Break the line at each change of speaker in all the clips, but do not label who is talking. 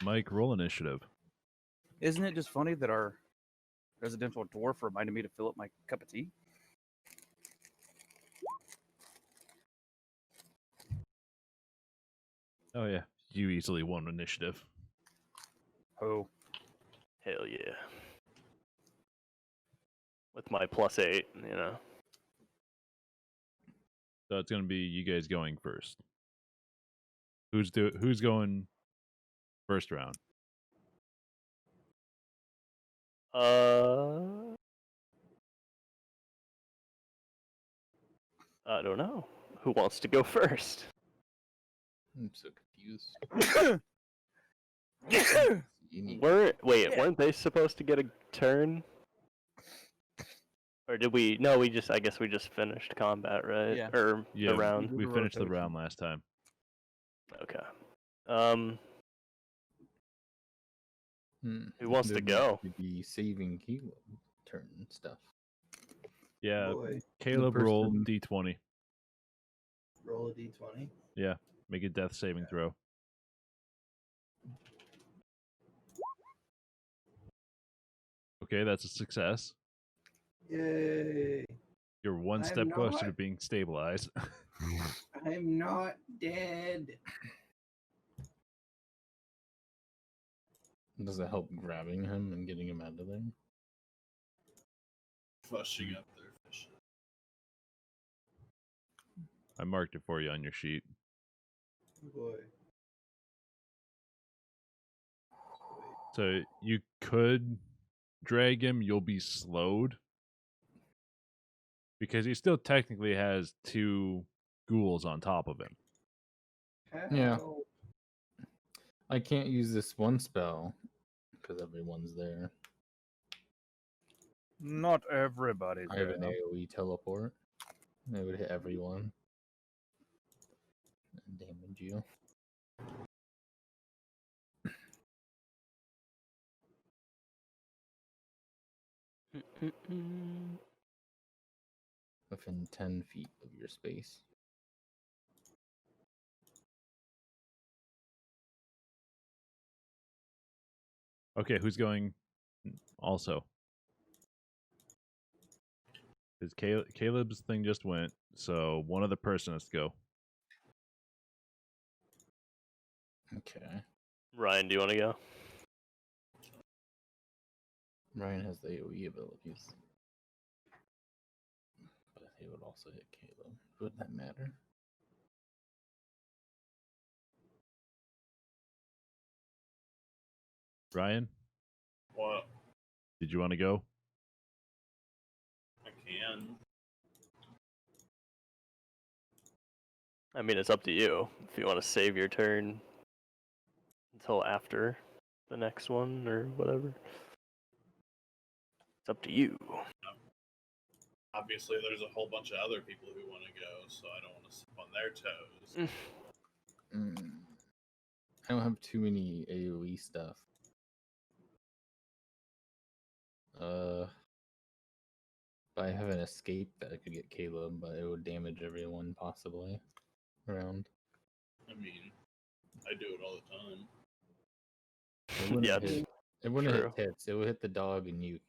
Mike, roll initiative.
Isn't it just funny that our residential dwarf reminded me to fill up my cup of tea?
Oh yeah, you easily won initiative.
Oh,
Hell yeah. With my +8, you know.
So it's gonna be you guys going first. Who's going first round?
I don't know. Who wants to go first?
I'm so confused.
Weren't they supposed to get a turn? Or did we? No, I guess we just finished combat, right?
Yeah.
Or
Yeah,
the round.
we finished the round last time.
Okay. Who wants to go?
To be saving Kilo turn and stuff.
Yeah,
Boy,
Caleb rolled d20.
roll a d20.
Yeah, make a death saving throw. Okay, that's a success.
Yay!
You're one
I'm
step closer to
not.
being stabilized.
I'm not dead.
Does it help grabbing him and getting him out of there?
Flushing up their fish.
I marked it for you on your sheet.
Boy.
So you could drag him, you'll be slowed. Because he still technically has 2 ghouls on top of him.
Yeah.
Help.
I can't use this one spell because everyone's there.
not everybody's
I have
there.
an AoE teleport. It would hit everyone and damage you. Within 10 feet of your space.
Okay, who's going also? Because Caleb's thing just went, so one other person has to go.
Okay.
Ryan, do you want to go?
Ryan has the AoE abilities. But he would also hit Caleb. Would that matter?
Ryan,
What?
did you want to go?
I can.
I mean, it's up to you. If you want to save your turn until after the next one or whatever. It's up to you.
Obviously, there's a whole bunch of other people who want to go, so I don't want to step on their toes.
I don't have too many AoE stuff. I have an escape that I could get Caleb, but it would damage everyone possibly around.
I mean, I do it all the time.
It wouldn't
Yeah,
hit, it wouldn't hit
true.
hits. It would hit the dog and you,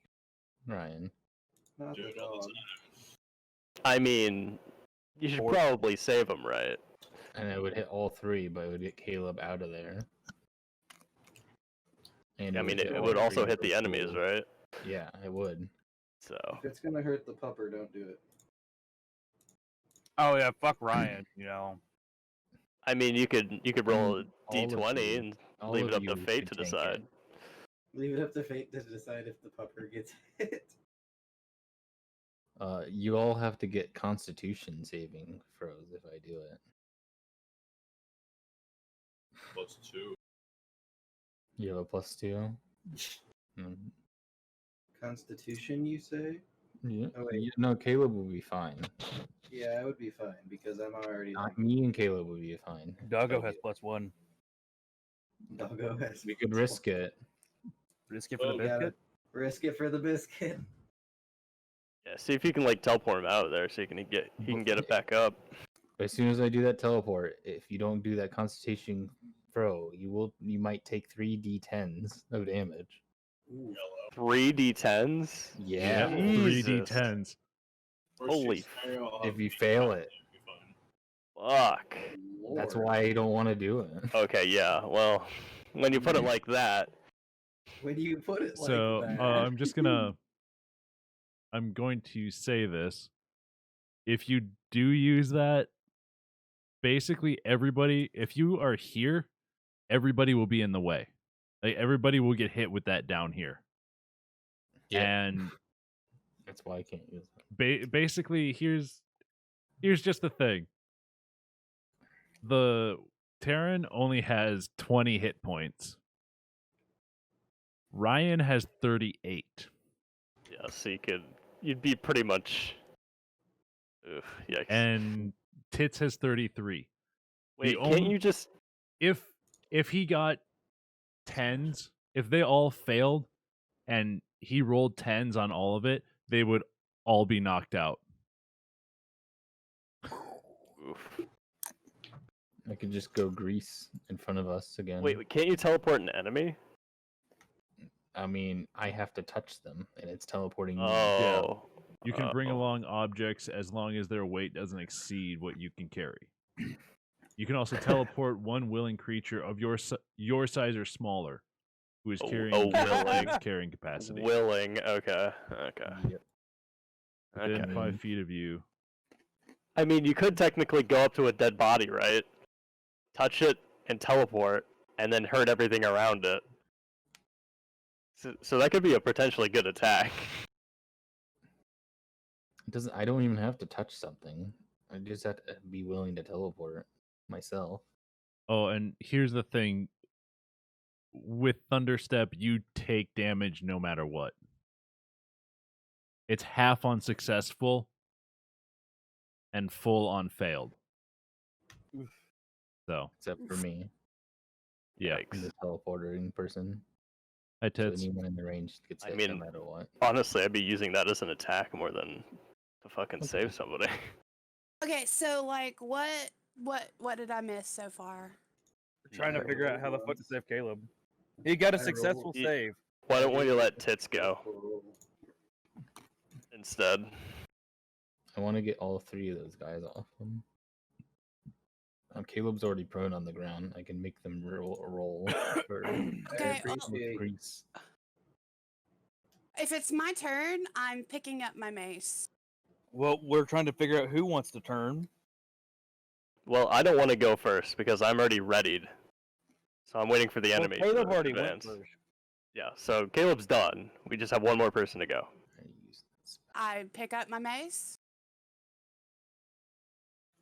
Ryan.
Not
Do
the
it all the
dog.
time.
I mean, you should probably save him, right?
And it would hit all 3, but it would get Caleb out of there. And
I mean,
hit
it
all
would
3
also
of
hit
those
the enemies,
ghouls.
right?
Yeah, it would.
So,
If it's gonna hurt the pupper, don't do it.
Oh yeah, fuck Ryan. You know.
I mean, you could roll a
All of
d20
you-
and
all
leave
of
it up to
you
fate
could
to
tank
decide.
it.
Leave it up to fate to decide if the pupper gets hit.
You all have to get Constitution saving throws if I do it.
+2.
You have a +2.
Constitution, you say?
Yeah.
Oh, wait.
No, Caleb will be fine.
Yeah, I would be fine because I'm already.
Me and Caleb will be fine.
Doggo has +1.
Doggo has.
We could risk it.
Risk it for the
Oh,
Gotta
biscuit.
risk it for the biscuit.
Yeah, see if you can like teleport him out of there so he can get it back up.
As soon as I do that teleport, if you don't do that Constitution throw. You might take 3d10s of damage.
Ooh.
Yellow.
3d10s?
Yeah.
Three
Jesus.
D10s.
Worst
Holy
case scenario, I'll have
If you
to
fail
count
it.
it'll be fine.
Fuck.
That's
Lord.
why I don't want to do it.
Okay, yeah. Well, when you put it like that,
When you put it like
So
that.
I'm going to say this. If you do use that, basically everybody, if you are here, everybody will be in the way. Like everybody will get hit with that down here. And
That's why I can't use it.
basically here's just the thing. The Terran only has 20 hit points. Ryan has 38.
yeah, so you'd be pretty much. Ugh, yikes.
And Tits has 33.
Wait,
the
can't
only-
you just?
If he got 10s, if they all failed and he rolled 10s on all of it, they would all be knocked out.
Oof.
I could just go grease in front of us again.
Wait, can't you teleport an enemy?
I mean, I have to touch them, and it's teleporting me.
Oh.
You can bring
Oh.
along objects as long as their weight doesn't exceed what you can carry. You can also teleport one willing creature of your size or smaller who is
willing.
carrying capacity.
Willing. Okay.
Yep.
Within
Okay.
5 feet of you.
I mean, you could technically go up to a dead body, right? Touch it and teleport, and then hurt everything around it. So that could be a potentially good attack.
It doesn't. I don't even have to touch something. I just have to be willing to teleport myself.
Oh, and here's the thing. With Thunderstep, you take damage no matter what. It's half on successful and full on failed. So,
Except for me,
yeah.
I'm the teleporting person.
Hi,
So
Tits.
anyone in the range gets
I
hit
mean,
no matter what.
Honestly, I'd be using that as an attack more than to fucking save somebody.
Okay, so like what did I miss so far?
We're trying to
I
figure out how the
rolled,
fuck to save Caleb. He got a
I
successful
rolled-
save.
Why don't we let Tits go
Oh,
instead?
I want to get all 3 of those guys off him. Caleb's already prone on the ground. I can make them roll for
Okay,
I appreciate
grease.
If it's my turn, I'm picking up my mace.
Well, we're trying to figure out who wants to turn.
Well, I don't want to go first because I'm already readied. So I'm waiting for the enemy
Well, Caleb
to
already
advance.
went first.
Yeah, so Caleb's done. We just have one more person to go.
I use this.
I pick up my mace.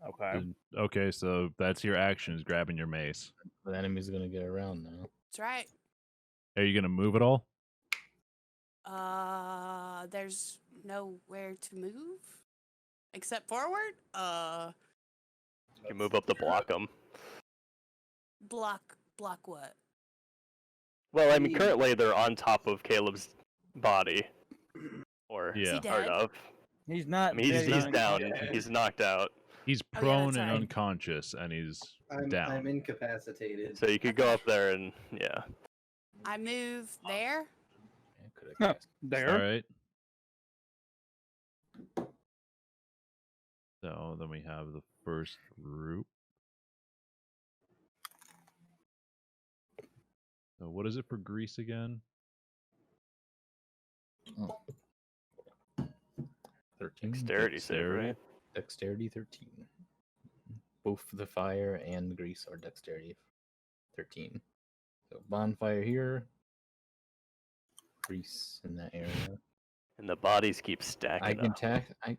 Okay.
Okay, so that's your action, is grabbing your mace.
The enemy's gonna get around now.
That's right.
Are you going to move at all?
There's nowhere to move except forward.
You can move up to block them.
Block what?
Well, I mean, currently they're on top of Caleb's body. Or
Yeah.
Is he
part
dead?
of.
He's not.
I mean, he's
dead,
down.
dead.
He's knocked out.
He's
Oh, yeah,
prone
that's
and
right.
unconscious, and he's
I'm
down.
incapacitated.
So you could go up there and, yeah.
I move there.
Yeah, could have
Huh.
cast.
There.
All right. So then we have the first group. So what is it for grease again?
13.
Dexterity save, right?
Dexterity 13. Both the fire and the grease are dexterity 13. So bonfire here. Grease in that area.
And the bodies keep stacking
I can
up.
I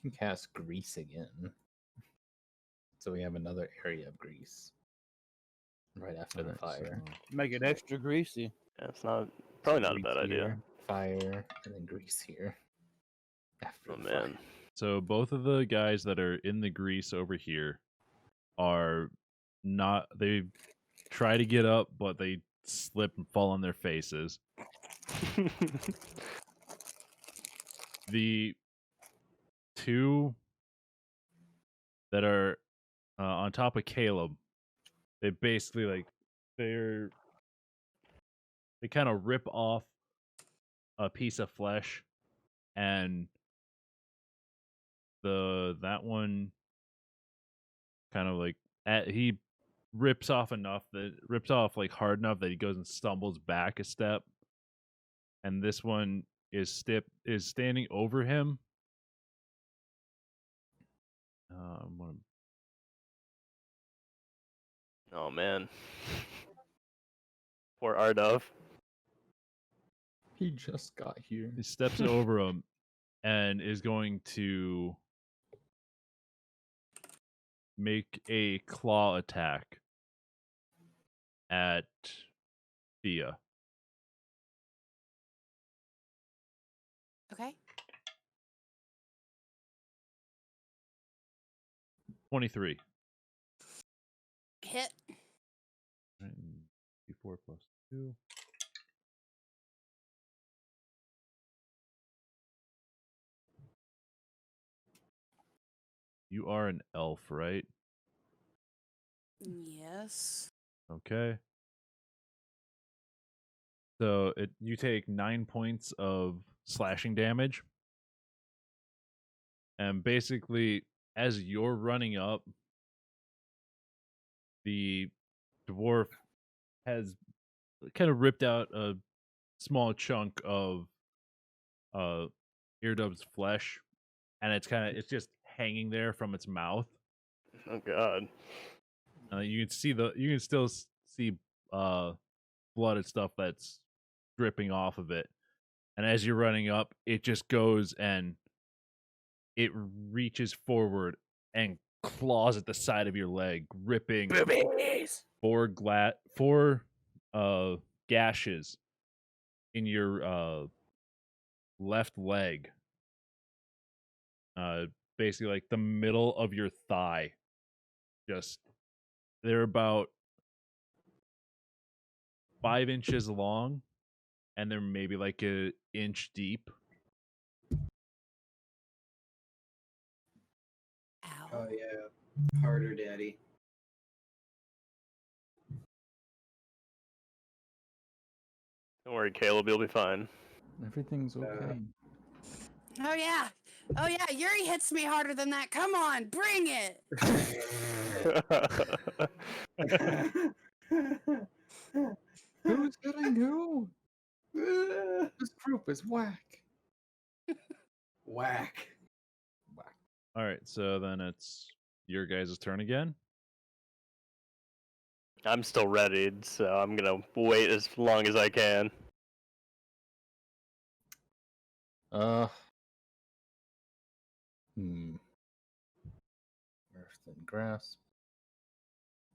can cast grease again. So we have another area of grease. Right after the
Alright,
fire.
so-
Make it extra greasy.
Yeah, it's probably not a
Grease
bad idea.
here, fire, and then grease here. After
Oh
the fire.
man.
So both of the guys that are in the grease over here are not. They try to get up, but they slip and fall on their faces. The 2 that are on top of Caleb, they basically like they kind of rip off a piece of flesh, and that one kind of like he rips off like hard enough that he goes and stumbles back a step, and this one is standing over him. I'm gonna
Oh man. Poor Ardov.
He just got here.
He steps over him and is going to make a claw attack at Thea.
Okay.
23.
Hit.
D4 plus 2. You are an elf, right?
Yes.
Okay. So you take 9 points of slashing damage. And basically, as you're running up, the dwarf has kind of ripped out a small chunk of Eardub's flesh, and it's just hanging there from its mouth.
Oh god.
You can still see blood and stuff that's dripping off of it. And as you're running up, it just goes and it reaches forward and claws at the side of your leg, ripping
Boobies!
four gashes in your left leg. Basically like the middle of your thigh. They're about 5 inches long, and they're maybe like an inch deep.
Ow.
Oh yeah, harder, daddy.
Don't worry, Caleb, you'll be fine.
Everything's okay.
Oh yeah. Oh yeah. Yuri hits me harder than that. Come on, bring it.
Who's hitting who? This group is whack.
Whack.
Whack.
All right, so then it's your guys' turn again.
I'm still ready, so I'm gonna wait as long as I can.
Earth and grasp.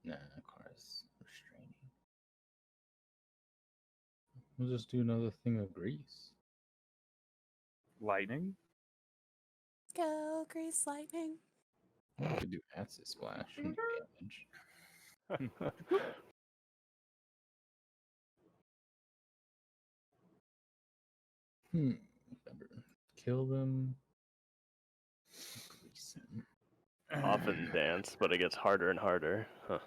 Nah, cars restraining. We'll just do another thing of grease.
Lightning?
Go, grease lightning.
We could do acid splash and do damage. Remember, kill them. Grease them.
Often dance, but it gets harder and harder. Huh.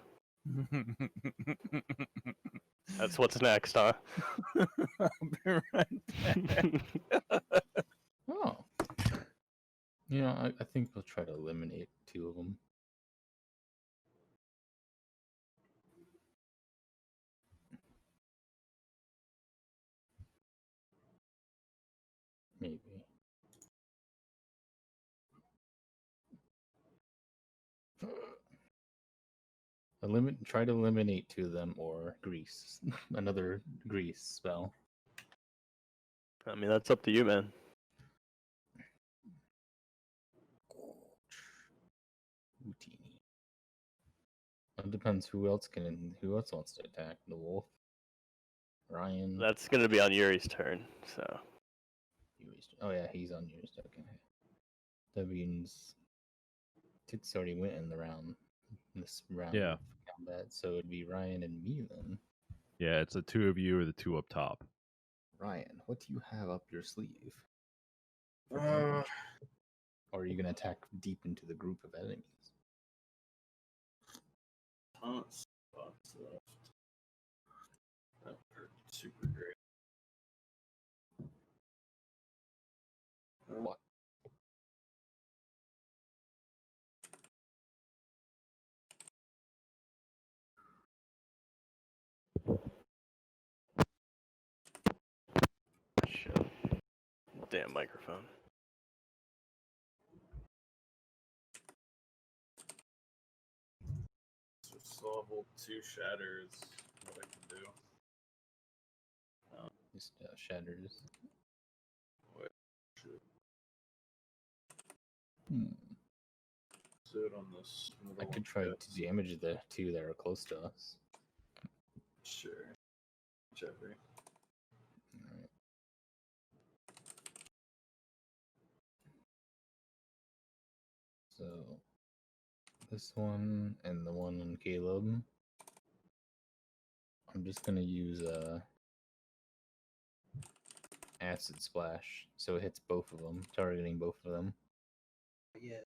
That's what's next, huh?
I'll be right back.
Oh. You know, I think we'll try to eliminate 2 of them. Maybe. Try to eliminate 2 of them or grease. Another grease spell.
I mean, that's up to you, man.
Houdini. It depends who else wants to attack. The wolf. Ryan.
That's gonna be on Yuri's turn, so.
Oh yeah, he's on yours. Okay. That means Tits already went in this round
Yeah.
of combat, so it'd be Ryan and me then.
Yeah, it's the 2 of you or the 2 up top.
Ryan, what do you have up your sleeve? for
Uh,
damage? Or are you gonna attack deep into the group of enemies?
Tons of spots left. Super great.
What?
Shit. Damn microphone.
So it's level 2 shatters. What I can do.
Just shatters.
What should
Hmm.
do it on this?
I could try to damage the two that are close to us.
Sure. Whichever.
Alright. So this one and the one on Caleb. I'm just gonna use acid splash, so it hits both of them, targeting both of them.
Yeah.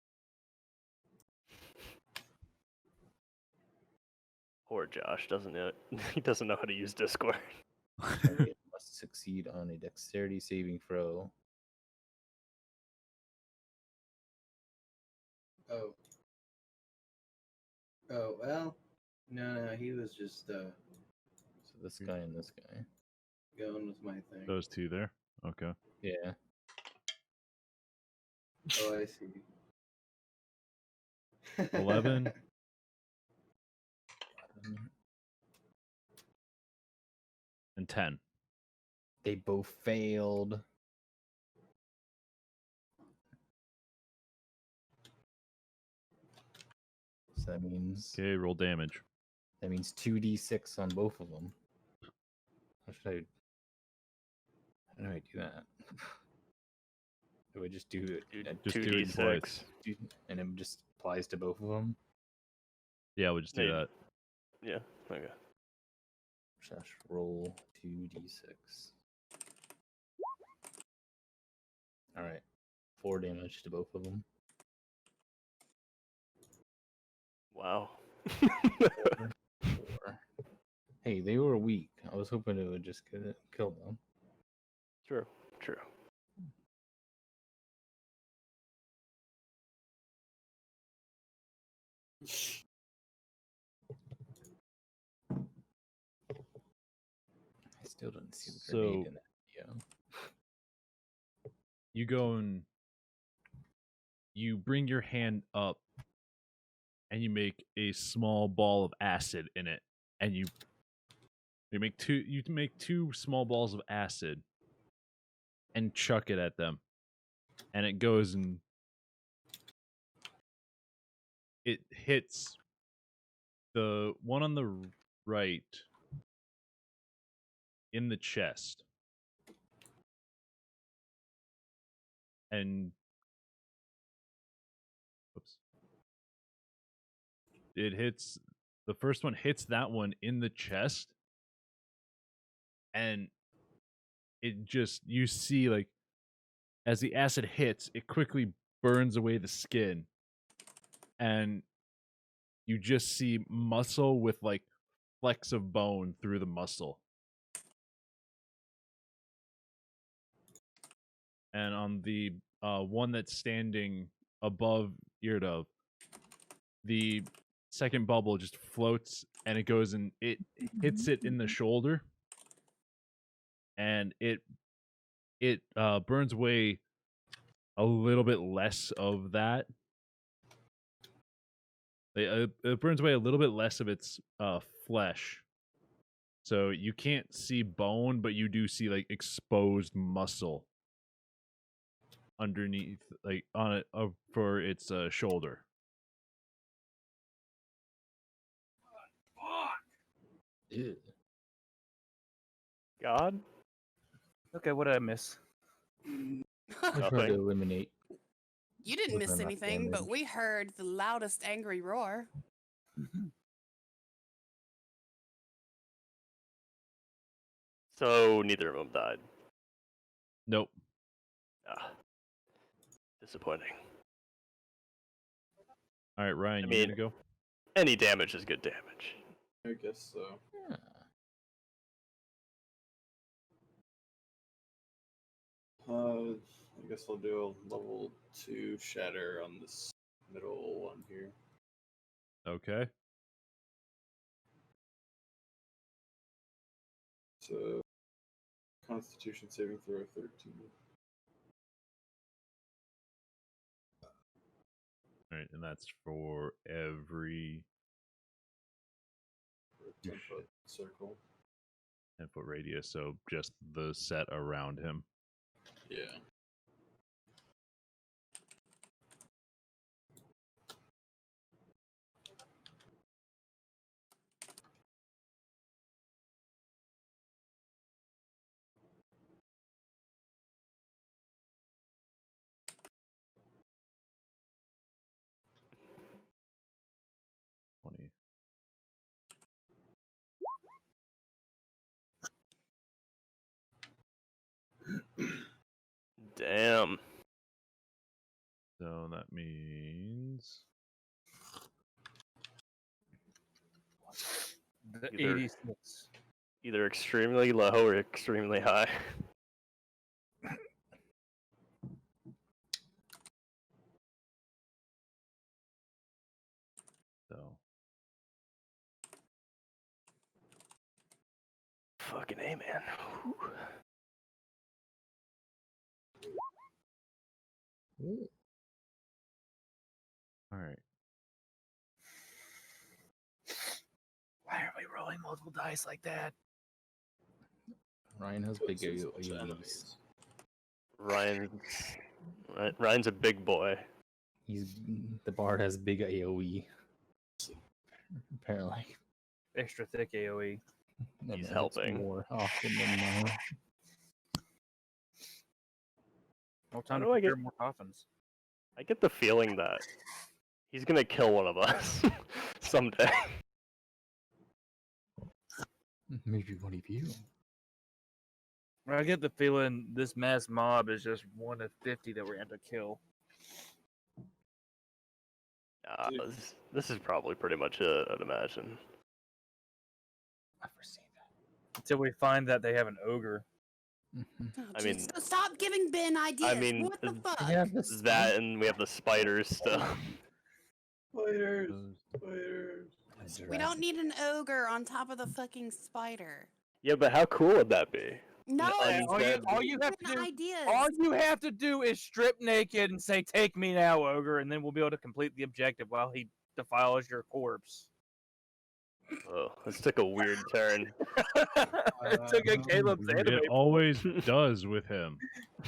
Poor Josh doesn't know. He doesn't know how to use Discord.
Target must succeed on a dexterity saving throw.
Oh. Oh well. No, he was just
So this guy and this guy.
going with my thing.
Those two there. Okay.
Yeah.
Oh, I see.
11. And 10.
They both failed. So that means
Okay, roll damage.
2d6 on both of them. How do I do that? Do I just do it?
Just do it twice.
And it just applies to both of them?
Yeah, we'll just do
Hey.
that.
Yeah. Okay.
Slash roll 2d6. Alright. 4 damage to both of them.
Wow.
4. Hey, they were weak. I was hoping it would just kill them.
True. True.
I still didn't see the
So-
grenade in that video.
You go and you bring your hand up and you make a small ball of acid in it, and you make two small balls of acid and chuck it at them, and it goes and it hits the one on the right in the chest, and oops, it hits the first one hits that one in the chest, and it just, you see, like, as the acid hits, it quickly burns away the skin, and you just see muscle with like flecks of bone through the muscle. And on the one that's standing above Eardove, the second bubble just floats and it goes and it hits it in the shoulder, and it burns away a little bit less of that. It burns away a little bit less of its flesh. So you can't see bone, but you do see like exposed muscle underneath, like on it for its shoulder.
Ew.
God.
Okay, what did I miss?
I tried
Nothing.
to eliminate.
You didn't
Wasn't
miss
enough
anything, but
damage.
we heard the loudest angry roar.
So neither of them died.
Nope.
Ah. Disappointing.
All right, Ryan,
I
you
mean-
gonna go?
Any damage is good damage.
I guess so.
Yeah.
guess I'll do a level 2 shatter on this middle one here.
Okay.
So, Constitution saving throw 13.
All right, and that's for every
For a 10-foot circle.
10-foot radius, so just the set around him.
Yeah.
Damn.
So that means
The
Either-
86.
Either extremely low or extremely high.
so.
Fucking A, man. Whew.
All right.
Why are we rolling multiple dice like that?
Ryan has
Put
big
some
AoEs.
to enemies.
Ryan's a big boy.
The bard has big AoE. Apparently.
Extra thick AoE.
And
He's
it hits
helping.
more often than mine.
No time
do
to
I get-
prepare more coffins.
I get the feeling that he's gonna kill one of us someday.
Maybe one of you.
I get the feeling this mass mob is just one of 50 that we're going to kill.
This is probably pretty much it, I'd imagine.
I've seen that.
Until we find that they have an ogre.
Oh,
I
jeez,
mean-
so stop giving Ben ideas.
mean,
what the fuck?
Yeah, this
That and we have the spiders still.
Spiders!
Those-
Spiders!
We don't need an ogre on top of the fucking spider.
Yeah, but how cool would that be?
No,
And
all you have to
giving
do-
ideas.
All you have to do is strip naked and say, "Take me now, ogre," and then we'll be able to complete the objective while he defiles your corpse.
Oh, this took a weird turn.
It took a Caleb's anime.
It always does with him.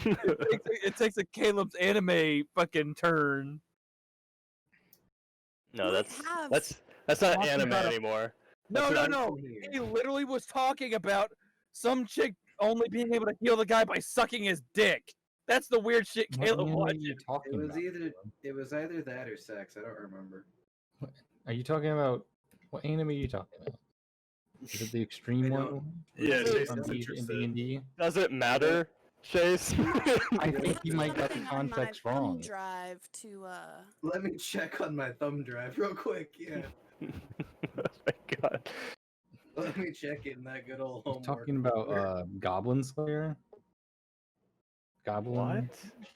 It takes a Caleb's anime fucking turn.
No,
You
that's not
Talking
anime
about a-
anymore.
No,
That's
no,
not-
no. He literally was talking about some chick only being able to heal the guy by sucking his dick. That's the weird shit
What
Caleb
anime are
watches.
you talking
It was
about?
either that or sex. I don't remember.
Are you talking about what anime are you talking about? Is it the extreme
I
one?
don't-
Yeah,
Jason's
Jason's
from
interested.
D&D?
Does it matter, Chase?
I think you might got the
Something on my
context
thumb
wrong.
Drive to
Let me check on my thumb drive real quick. Yeah,
Oh my god.
let me check in that good old
You're
homework.
talking about Goblin Slayer? Goblin?
What?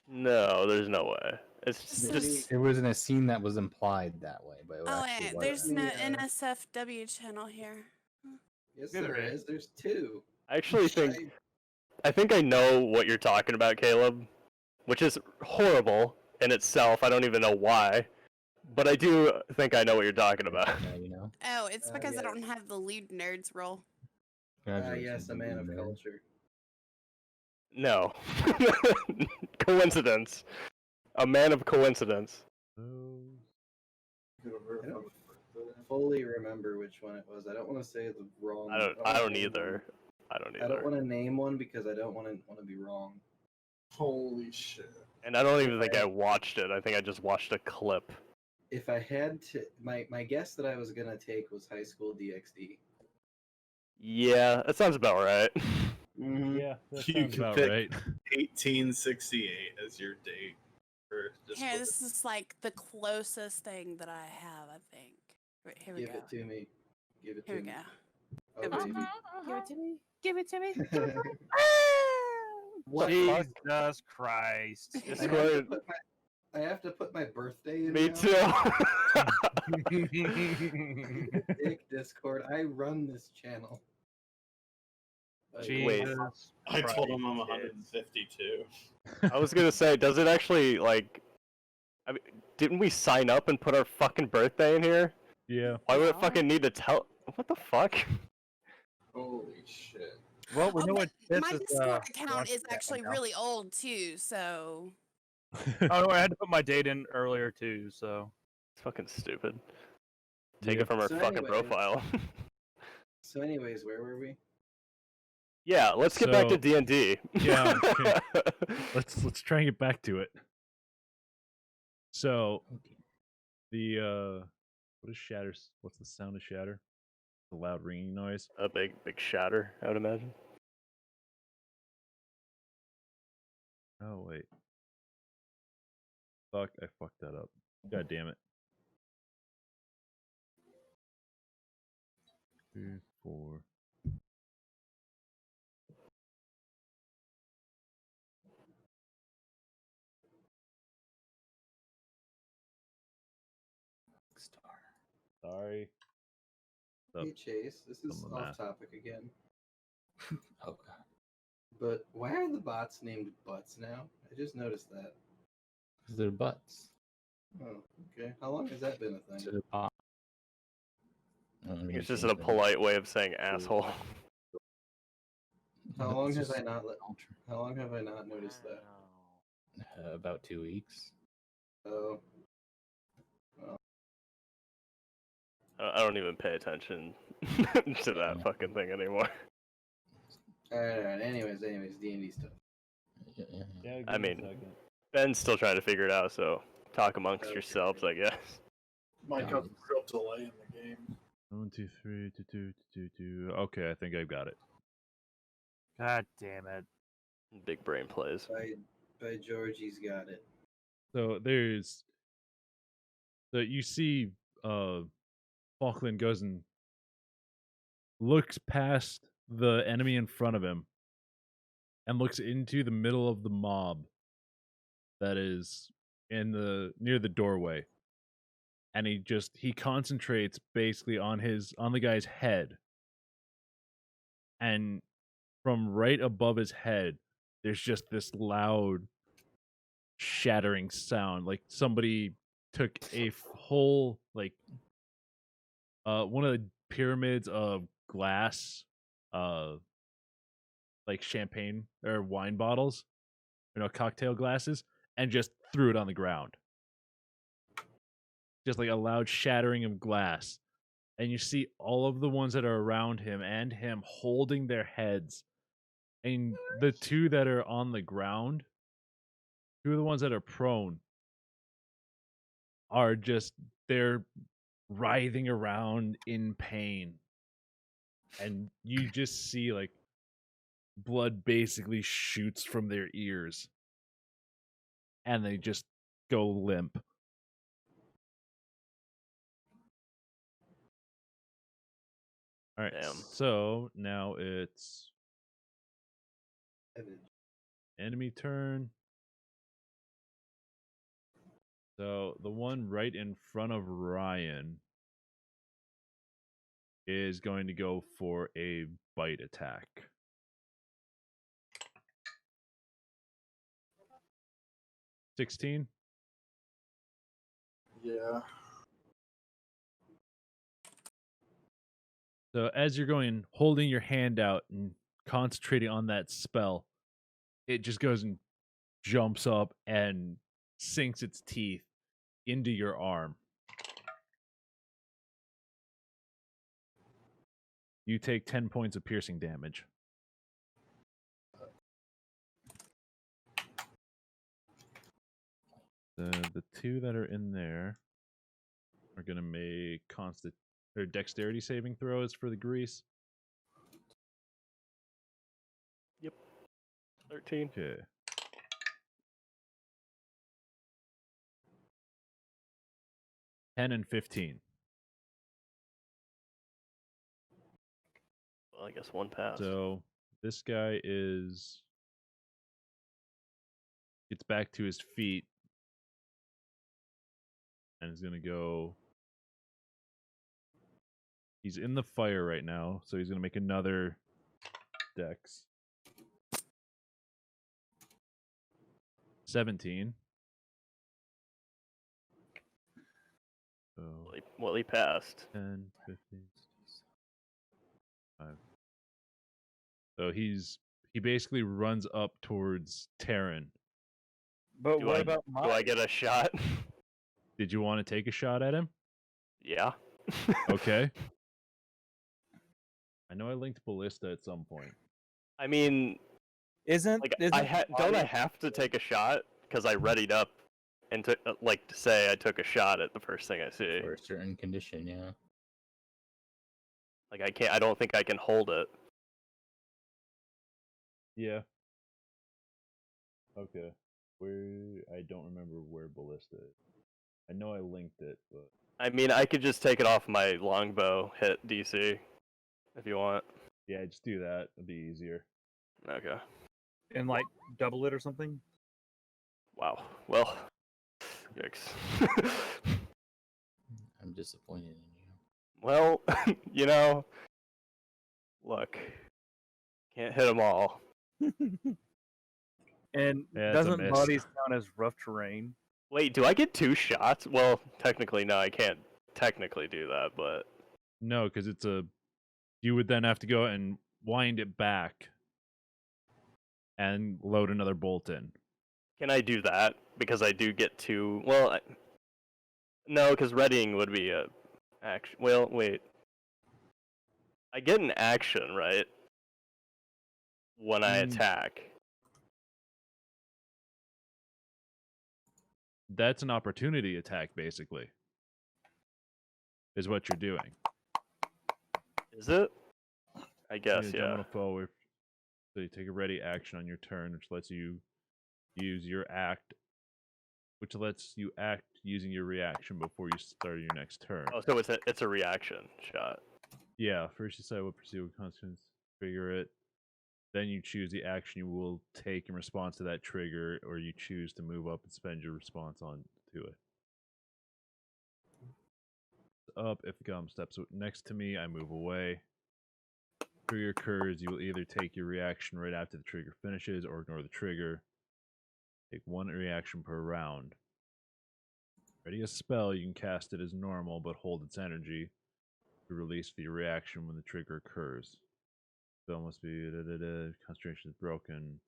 No, there's no way. It's
This
just
is-
It was in a scene that was implied that way, but it
oh
actually
wait, there's
wasn't.
no
Yeah.
NSFW channel here.
Yes,
Good
there
riddance.
is. There's two.
I actually think I know what you're talking about, Caleb, which is horrible in itself. I don't even know why, but I do think I know what you're talking about.
Yeah, you know?
Oh, it's because I
yeah.
don't have the lead nerds role.
Yes, a
Congratulations,
man of
nerd.
culture.
No. Coincidence. A man of coincidence.
I don't fully remember which one it was. I don't want to say the wrong.
I don't
wanna name
either. I don't
one. I don't
either.
want to name one because I don't want to be wrong.
Holy shit.
And I don't even think I watched it. I think I just watched a clip.
If I had to, my guess that I was gonna take was High School DxD.
Yeah, that sounds about right.
Mm-hmm.
Yeah, that
You
sounds
can
about
pick-
right.
1868 as your date. For
Here, this is like the closest thing that I have, I think. Wait, here we
Give
go.
it to me. Give it
Here
to
we
me.
go.
Oh,
Give it to
baby.
me. Give it to me. Give it to me.
What?
fuck?
Jesus Christ.
Discord.
I have to put my birthday in.
Me
now?
too.
Dick Discord. I run this channel. Like,
Wait.
Jesus
I told him I'm
Christ.
152.
I was gonna say, does it actually like? I mean, didn't we sign up and put our fucking birthday in here?
Yeah.
Why would it
Yeah.
fucking need to tell? What the fuck?
Holy shit.
Well, we
Oh,
know
but
what
my
Vince is,
Discord account
watching
is
that
actually
now.
really old too, so
Oh, no, I had to put my date in earlier too, so.
It's fucking stupid. Take
Yeah.
it from our
So
fucking
anyways-
profile.
So, anyways, where were we?
Yeah, let's get back to
So-
D&D.
Yeah, okay. Let's try and get back to it. So the what is shatter? What's the sound of shatter? The loud ringing noise.
A big shatter, I would imagine.
Oh wait. Fuck, I fucked that up. God damn it. 2, 4.
Star.
Sorry. Up.
Hey Chase, this is
Some of the
off
math.
topic again.
Oh god.
But why are the bots named Butts now? I just noticed that.
Because they're butts.
Oh, okay. How long has that been a
To
thing?
the bot. Oh, let me
It's
change
just a
that.
polite way of saying asshole.
How
That's
long have
just
I not?
culture.
How long have I not noticed that?
About 2 weeks.
Oh,
I don't even pay attention to that fucking thing anymore.
all right. Anyways, D&D stuff.
Yeah, yeah, yeah.
Yeah,
I mean, Ben's still trying to figure it out, so talk amongst
Okay.
yourselves, I guess.
Might cause a real delay in the game.
1, 2, 3, 2, 2, 2, 2. Okay, I think I've got it.
God damn it.
Big brain plays.
By George, he's got it.
So you see Falkland goes and looks past the enemy in front of him and looks into the middle of the mob that is near the doorway. And he concentrates basically on the guy's head. And from right above his head, there's just this loud shattering sound, like somebody took a whole one of the pyramids of glass, like champagne or wine bottles, cocktail glasses, and just threw it on the ground. Just like a loud shattering of glass. And you see all of the ones that are around him and him holding their heads. And the two that are on the ground, two of the ones that are prone, are they're writhing around in pain. And you just see like blood basically shoots from their ears. And they just go limp. All right.
Damn.
So now it's
Savage.
enemy turn. So the one right in front of Ryan is going to go for a bite attack. $16.
Yeah.
So as you're going, holding your hand out and concentrating on that spell, it just goes and jumps up and sinks its teeth into your arm. You take 10 points of piercing damage. The two that are in there are going to make dexterity saving throws for the grease.
13.
Okay. $10 and $15.
Well, I guess one pass.
So this guy is gets back to his feet and is gonna go. He's in the fire right now, so he's gonna make another dex. 17. So
Well, he passed.
10, 15, 5. So he basically runs up towards Terran.
But
Do
what
I-
about
Do I get a shot?
Did you want to take a shot at him?
Yeah.
Okay. I know I linked Ballista at some point.
I mean,
Isn't
like,
isn't
don't I
body-
have to take a shot because I readied up and to like to say I took a shot at the first thing I see.
For a certain condition, yeah.
Like I can't. I don't think I can hold it.
Yeah. Okay. Where I don't remember where Ballista is. I know I linked it, but
I mean, I could just take it off my longbow hit DC if you want.
yeah, just do that. It'll be easier.
Okay.
and like double it or something?
Wow. Well. Yikes.
I'm disappointed in you.
Well, you know, look, can't hit them all.
And
Yeah, it's a
doesn't
miss.
bodies count as rough terrain?
Wait, do I get 2 shots? Well, technically, no, I can't technically do that, but
No, because it's a. You would then have to go and wind it back and load another bolt in.
can I do that? Because I do get 2. Well, no, because readying would be a action. Well, wait. I get an action, right? When I
Mm.
attack.
That's an opportunity attack, basically. Is what you're doing.
Is it? I guess,
Jump
yeah.
on a foe where- So you take a ready action on your turn, which lets you use your act, which lets you act using your reaction before you start your next turn.
Oh, so it's a reaction shot.
Yeah, first you decide what pursuit with consequence, trigger it. Then you choose the action you will take in response to that trigger, or you choose to move up and spend your response on to it. Up, if the golem steps next to me, I move away. Trigger occurs, you will either take your reaction right after the trigger finishes or ignore the trigger. Take 1 reaction per round. Ready a spell, you can cast it as normal, but hold its energy to release the reaction when the trigger occurs. Spell must be concentration is broken.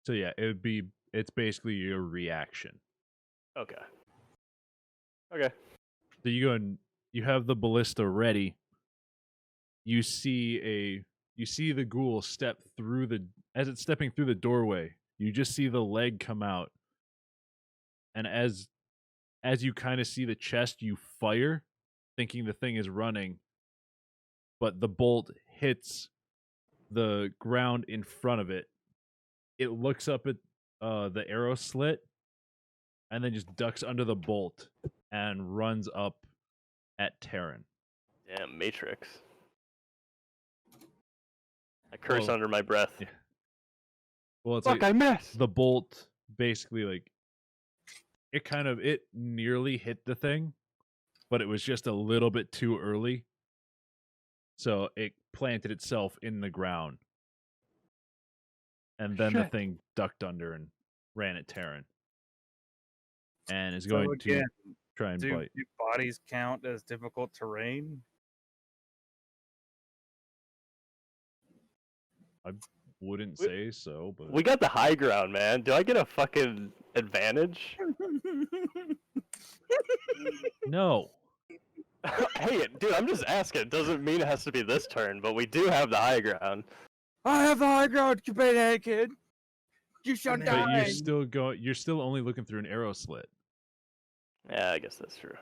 So yeah, it's basically your reaction.
Okay. Okay.
So you go and you have the ballista ready. You see the ghoul step through as it's stepping through the doorway. You just see the leg come out. And as you kind of see the chest, you fire, thinking the thing is running, but the bolt hits the ground in front of it. It looks up at the arrow slit, and then just ducks under the bolt and runs up at Terran.
Damn, Matrix. I curse
Well,
under my breath.
yeah. Well, it's
Fuck,
like
I missed!
the bolt basically like it nearly hit the thing, but it was just a little bit too early. So it planted itself in the ground. And then the
Shit.
thing ducked under and ran at Terran. And is
So
going to
again,
try and
do
bite.
bodies count as difficult terrain?
I wouldn't say so, but
We got the high ground, man. Do I get a fucking advantage?
no.
Hey, dude, I'm just asking. It doesn't mean it has to be this turn, but we do have the high ground.
I have the high ground, you big kid. You shall
But
die.
But you're still only looking through an arrow slit.
Yeah, I guess that's true.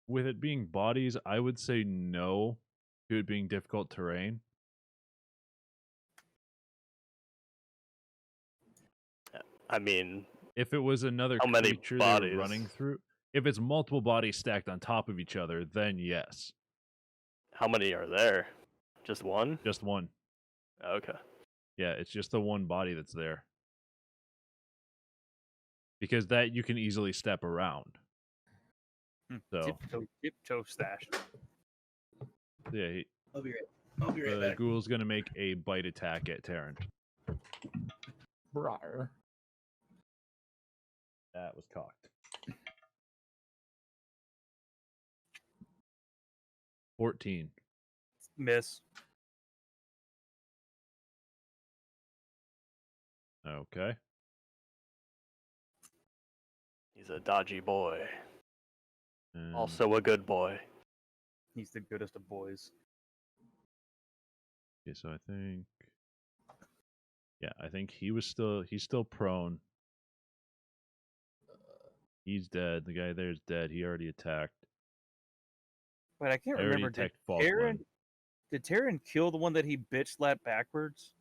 With it being bodies, I would say no to it being difficult terrain.
I mean,
If it was another
How many
creature they were
bodies?
running through, if it's multiple bodies stacked on top of each other, then yes,
how many are there? Just one?
just one.
Okay.
Yeah, it's just the one body that's there. Because that you can easily step around. So
Tiptoe stash.
yeah,
I'll be right
the
back.
ghoul's gonna make a bite attack at Terran.
Rawr.
That was cocked. 14.
Miss.
Okay.
He's a dodgy boy.
And
Also a good boy.
He's the goodest of boys.
okay, so I think yeah, I think he's still prone. He's dead. The guy there's dead. He already attacked.
But I can't
I already
remember. Did
attacked Falkland.
Terran kill the one that he bitch slapped backwards?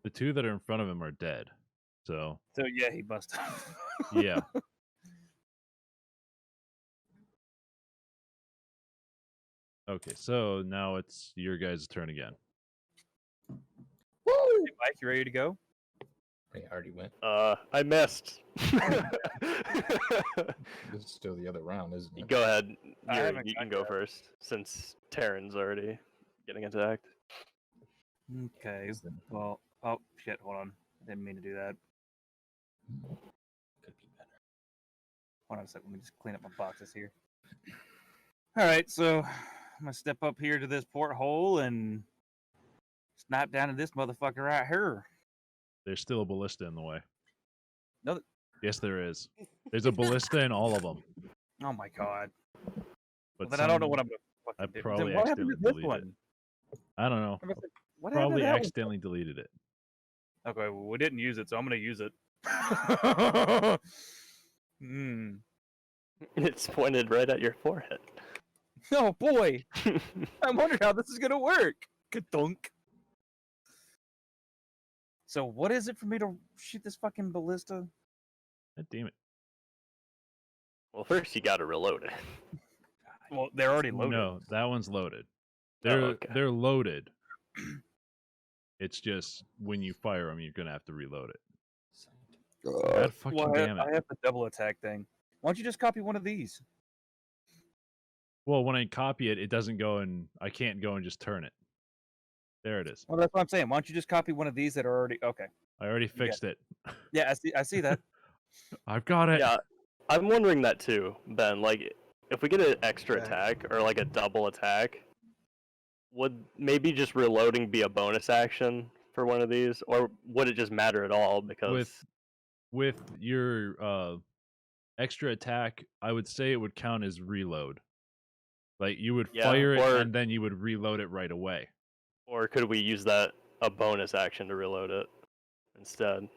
The two that are in front of him are dead. So
So yeah, he must have.
yeah. Okay, so now it's your guys' turn again.
Hey, Mike, you ready to go?
I already went.
I missed.
This is still the other round, isn't it?
Go ahead.
I haven't
You can
got
go
that.
first, since Terran's already getting attacked.
Okay.
Is the-
Well, oh shit, hold on. I didn't mean to do that.
Could be better.
Hold on a second. Let me just clean up my boxes here. All right, so I'm gonna step up here to this porthole and snipe down at this motherfucker right here.
There's still a ballista in the way.
No, th-
Yes, there is. There's a ballista in all of them.
Oh my god.
But
Well, then I don't know
some-
what I'm gonna
I
fucking do.
probably
Then what happened to
accidentally
this
deleted
one?
I don't know.
What happened
Probably
to that
accidentally deleted it.
one? Okay, well, we didn't use it, so I'm gonna use it. Hmm.
It's pointed right at your forehead.
Oh boy. I wonder how this is gonna work. Ka-dunk. So what is it for me to shoot this fucking ballista?
God damn it.
Well, first you gotta reload it.
Well, they're already loaded.
No, that one's loaded.
Oh, okay.
They're loaded. It's just when you fire them, you're gonna have to reload it. God fucking
Well,
damn it.
I have the double attack thing. Why don't you just copy one of these?
Well, when I copy it, it doesn't go and I can't go and just turn it. There it is.
Well, that's what I'm saying. Why don't you just copy one of these that are already okay?
I already fixed it.
Yeah, I see that.
I've got it.
Yeah, I'm wondering that too, Ben. Like, if we get an extra
Okay.
attack or like a double attack, would maybe just reloading be a bonus action for one of these, or would it just matter at all? Because
With your extra attack, I would say it would count as reload. Like you would
Yeah,
fire it
or-
and then you would reload it right away.
or could we use that a bonus action to reload it instead?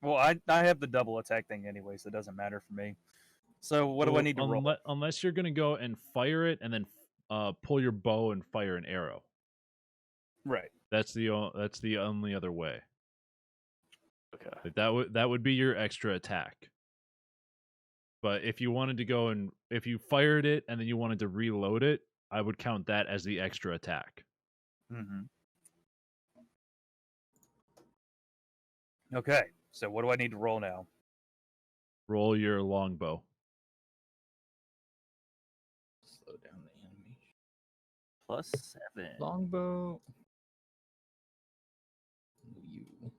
Well, I have the double attack thing anyway, so it doesn't matter for me. So what do I
Well,
need to roll?
Unless you're gonna go and fire it and then pull your bow and fire an arrow.
Right.
That's the only other way.
Okay.
Like that would be your extra attack. But if you wanted to go and if you fired it and then you wanted to reload it, I would count that as the extra attack.
Mm-hmm. Okay. So what do I need to roll now?
Roll your longbow.
Slow down the animation.
+7.
Longbow. You.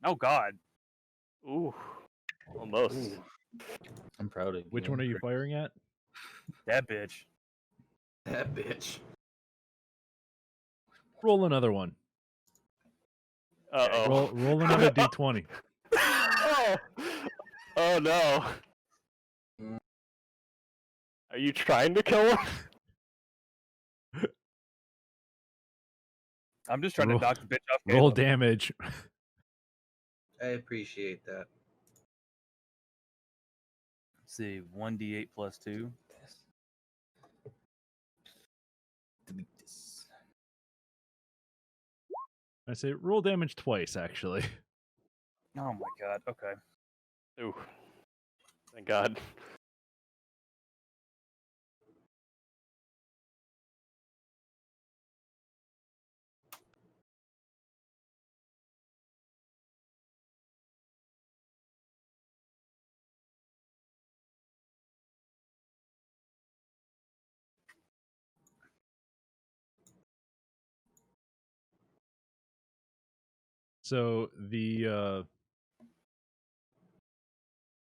Oh God.
Ooh, almost.
I'm proud of you.
Which one are you firing at?
That bitch.
That bitch.
Roll another one.
Uh oh.
Roll another d20.
Oh no. Are you trying to kill him?
I'm just trying
Roll-
to knock the bitch off.
Roll
Caleb.
damage.
I appreciate that.
see, 1d8 plus 2.
Delete this.
I say roll damage twice, actually.
Oh my god. Okay.
Ooh. Thank God.
So the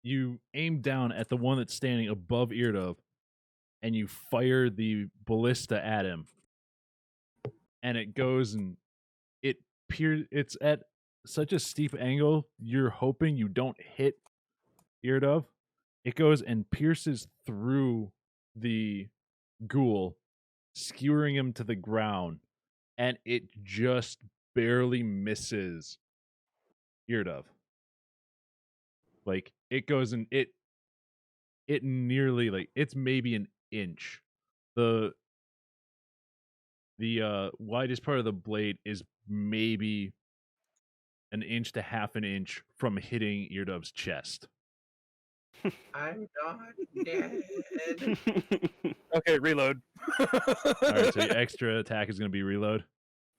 you aim down at the one that's standing above Eardove, and you fire the ballista at him, and it goes and it's at such a steep angle. You're hoping you don't hit Eardove. It goes and pierces through the ghoul, skewering him to the ground, and it just barely misses Eardove. Like it goes and it nearly, like, it's maybe an inch. The widest part of the blade is maybe an inch to half an inch from hitting Eardove's chest.
I'm not dead.
Okay, reload.
All right, so your extra attack is going to be reload.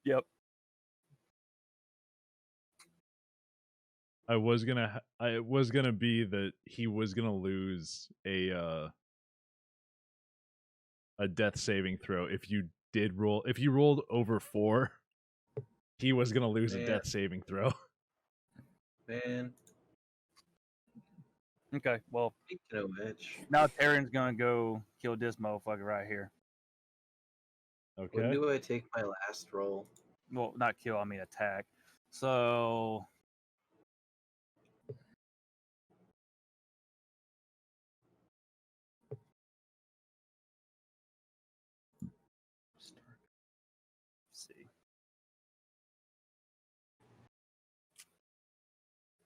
Yep.
I was gonna be that he was gonna lose a death saving throw if you rolled over 4. He was gonna lose a
Man.
death saving throw.
Man,
Okay, well,
speaking of which,
now Taryn's gonna go kill this motherfucker right here.
when
Okay.
do I take my last roll?
Well, not kill, I mean attack. So let's see.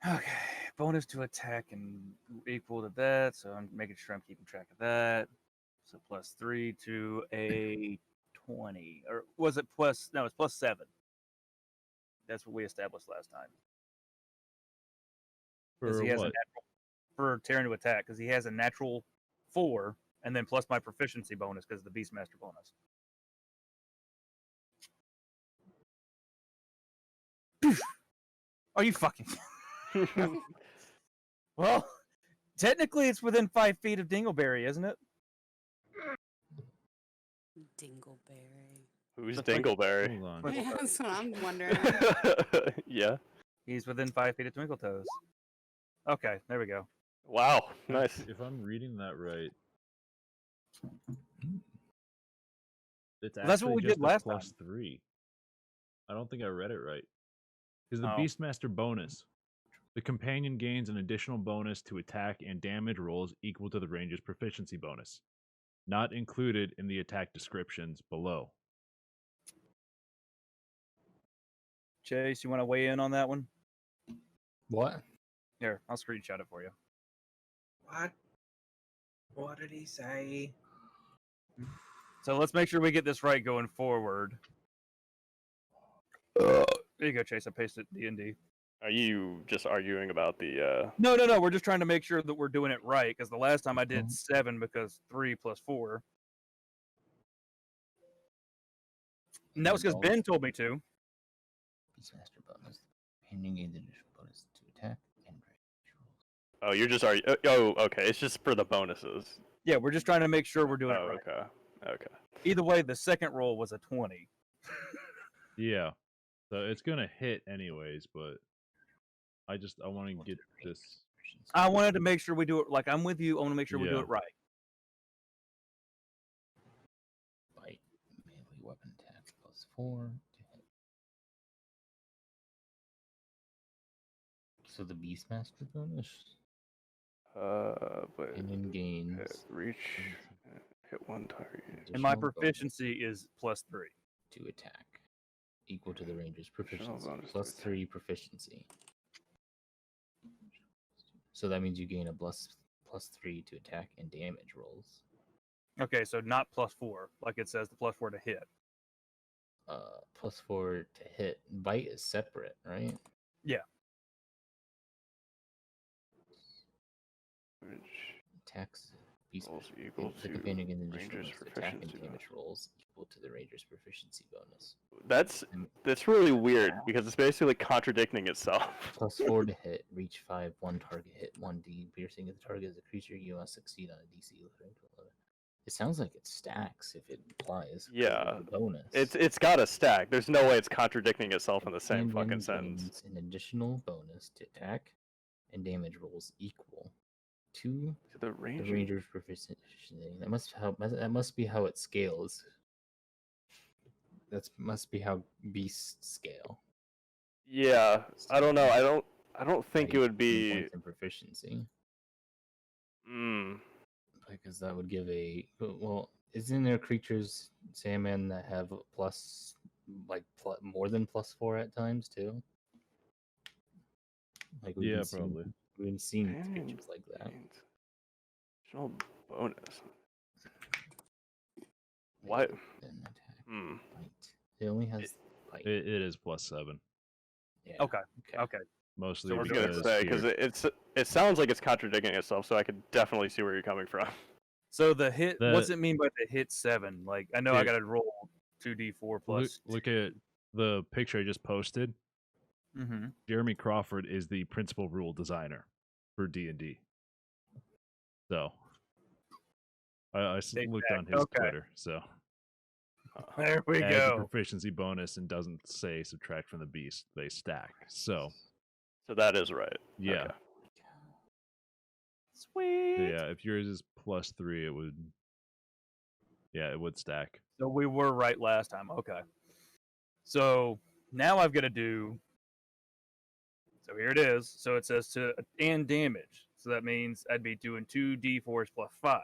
Okay, bonus to attack and equal to that, so I'm making sure I'm keeping track of that. So plus 3 to a 20, or was it plus? No, it's plus 7. That's what we established last time. Because
For
he has a
what?
natural for Terran to attack, because he has a natural 4, and then plus my proficiency bonus because of the Beastmaster bonus. Are you fucking? Well, technically, it's within 5 feet of Dingleberry, isn't it?
Dingleberry.
Who's
The fuck-
Dingleberry?
Hold on.
Twinkle
Yeah,
toes.
that's what I'm wondering.
Yeah.
He's within 5 feet of Twinkle Toes. Okay, there we go.
Wow. Nice.
If I'm reading that right, it's
Well, that's what
actually
we
just
did
a
last
plus
time.
3. I don't think I read it right. Because the
Oh.
Beastmaster bonus, the companion gains an additional bonus to attack and damage rolls equal to the ranger's proficiency bonus, not included in the attack descriptions below.
Chase, you want to weigh in on that one?
What?
Here, I'll screenshot it for you.
What? What did he say?
So let's make sure we get this right going forward. There you go, Chase. I pasted D&D.
Are you just arguing about the?
No. We're just trying to make sure that we're doing it right, because the last time I did 7 because 3 plus 4. And that was because Ben told me to.
Beastmaster bonus. Pending gains additional bonus to attack and range rolls.
Oh, you're just arguing. Oh, okay. It's just for the bonuses.
Yeah, we're just trying to make sure we're doing
Oh,
it right.
okay. Okay.
Either way, the second roll was a 20.
Yeah. So it's going to hit anyways, but I want to get this.
I wanted to make sure we do it like I'm with you. I want to make sure we do
Yeah.
it right.
Bite. Melee weapon attack plus 4 to hit. So the Beastmaster bonus.
But
And then gains.
reach, hit one target.
And my
additional bonus
proficiency is plus 3.
to attack. Equal to the ranger's proficiency.
bonus
Plus
to
3 proficiency. So that means you gain a plus +3 to attack and damage rolls.
Okay, so not +4, like it says the +4 to hit.
+4 to hit. Bite is separate, right?
Yeah.
Attacks beast
Rolls equal
the
to
companion gains additional
ranger's
bonus to attack and
proficiency
damage rolls equal to the ranger's proficiency bonus.
That's really weird because it's basically contradicting itself.
+4 to hit, reach 5, 1 target hit, 1d. Piercing if the target is a creature, you must succeed on a DC equal to 11. It sounds like it stacks if it applies. 'cause
Yeah.
of the bonus.
It's got a stack. There's no way it's contradicting itself in the same
Companion
fucking sentence.
gains an additional bonus to attack and damage rolls equal to
The
the
ranger.
ranger's proficiency. That must be how it scales. That must be how beasts scale.
Yeah, I don't know. I don't think it would be.
Points in proficiency,
Mm,
because that would give a well. Isn't there creatures, Sandman, that have plus more than +4 at times too? Like we've
Yeah,
been seeing-
probably.
We've been seeing
Companion
creatures like that.
gains additional bonus. What?
Then attack,
Hmm.
bite. It only has bite.
It is +7,
Yeah.
Okay. Okay.
mostly
So
I was
we're
gonna
because
say because
here-
it sounds like it's contradicting itself, so I could definitely see where you're coming from.
So the hit,
The-
what's it mean by the hit 7? Like, I know I
Dude.
got to roll 2d4 plus.
look at the picture I just posted.
Mm-hmm.
Jeremy Crawford is the principal rule designer for D&D. So
Big
looked
fact.
on his
Okay.
Twitter. So
There we
adds a
go.
proficiency bonus and doesn't say subtract from the beast. They stack. So
So that is right.
yeah,
Okay.
Sweet.
yeah. If yours is +3, it would. Yeah, it would stack.
So we were right last time. Okay. So now I've got to do. So here it is. So it says to and damage. So that means I'd be doing 2d4s plus 5.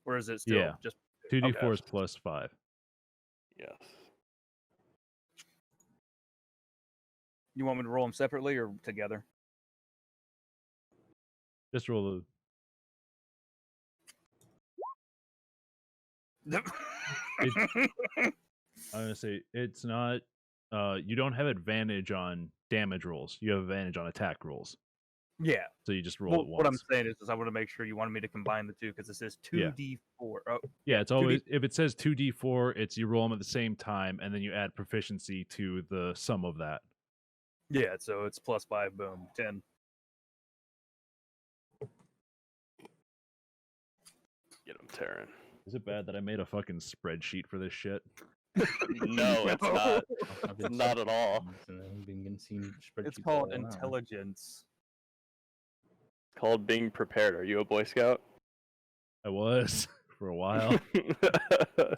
Or is it still
Yeah.
just
2d4 is +5.
Yes.
You want me to roll them separately or together?
Just roll I'm gonna say it's not. You don't have advantage on damage rolls. You have advantage on attack rolls.
yeah.
So you just roll
Well,
it once.
what I'm saying is I want to make sure you wanted me to combine the two because it says 2d4. Oh,
Yeah, it's
2D
always if it says 2d4, it's you roll them at the same time, and then you add proficiency to the sum of that.
yeah. So it's plus 5. Boom. 10.
Get him, Terran.
Is it bad that I made a fucking spreadsheet for this shit?
No, it's not.
I've been
Not at all.
and I've been seeing
It's
spreadsheets
called
all around.
intelligence.
It's called being prepared. Are you a Boy Scout?
I was for a while.
Boy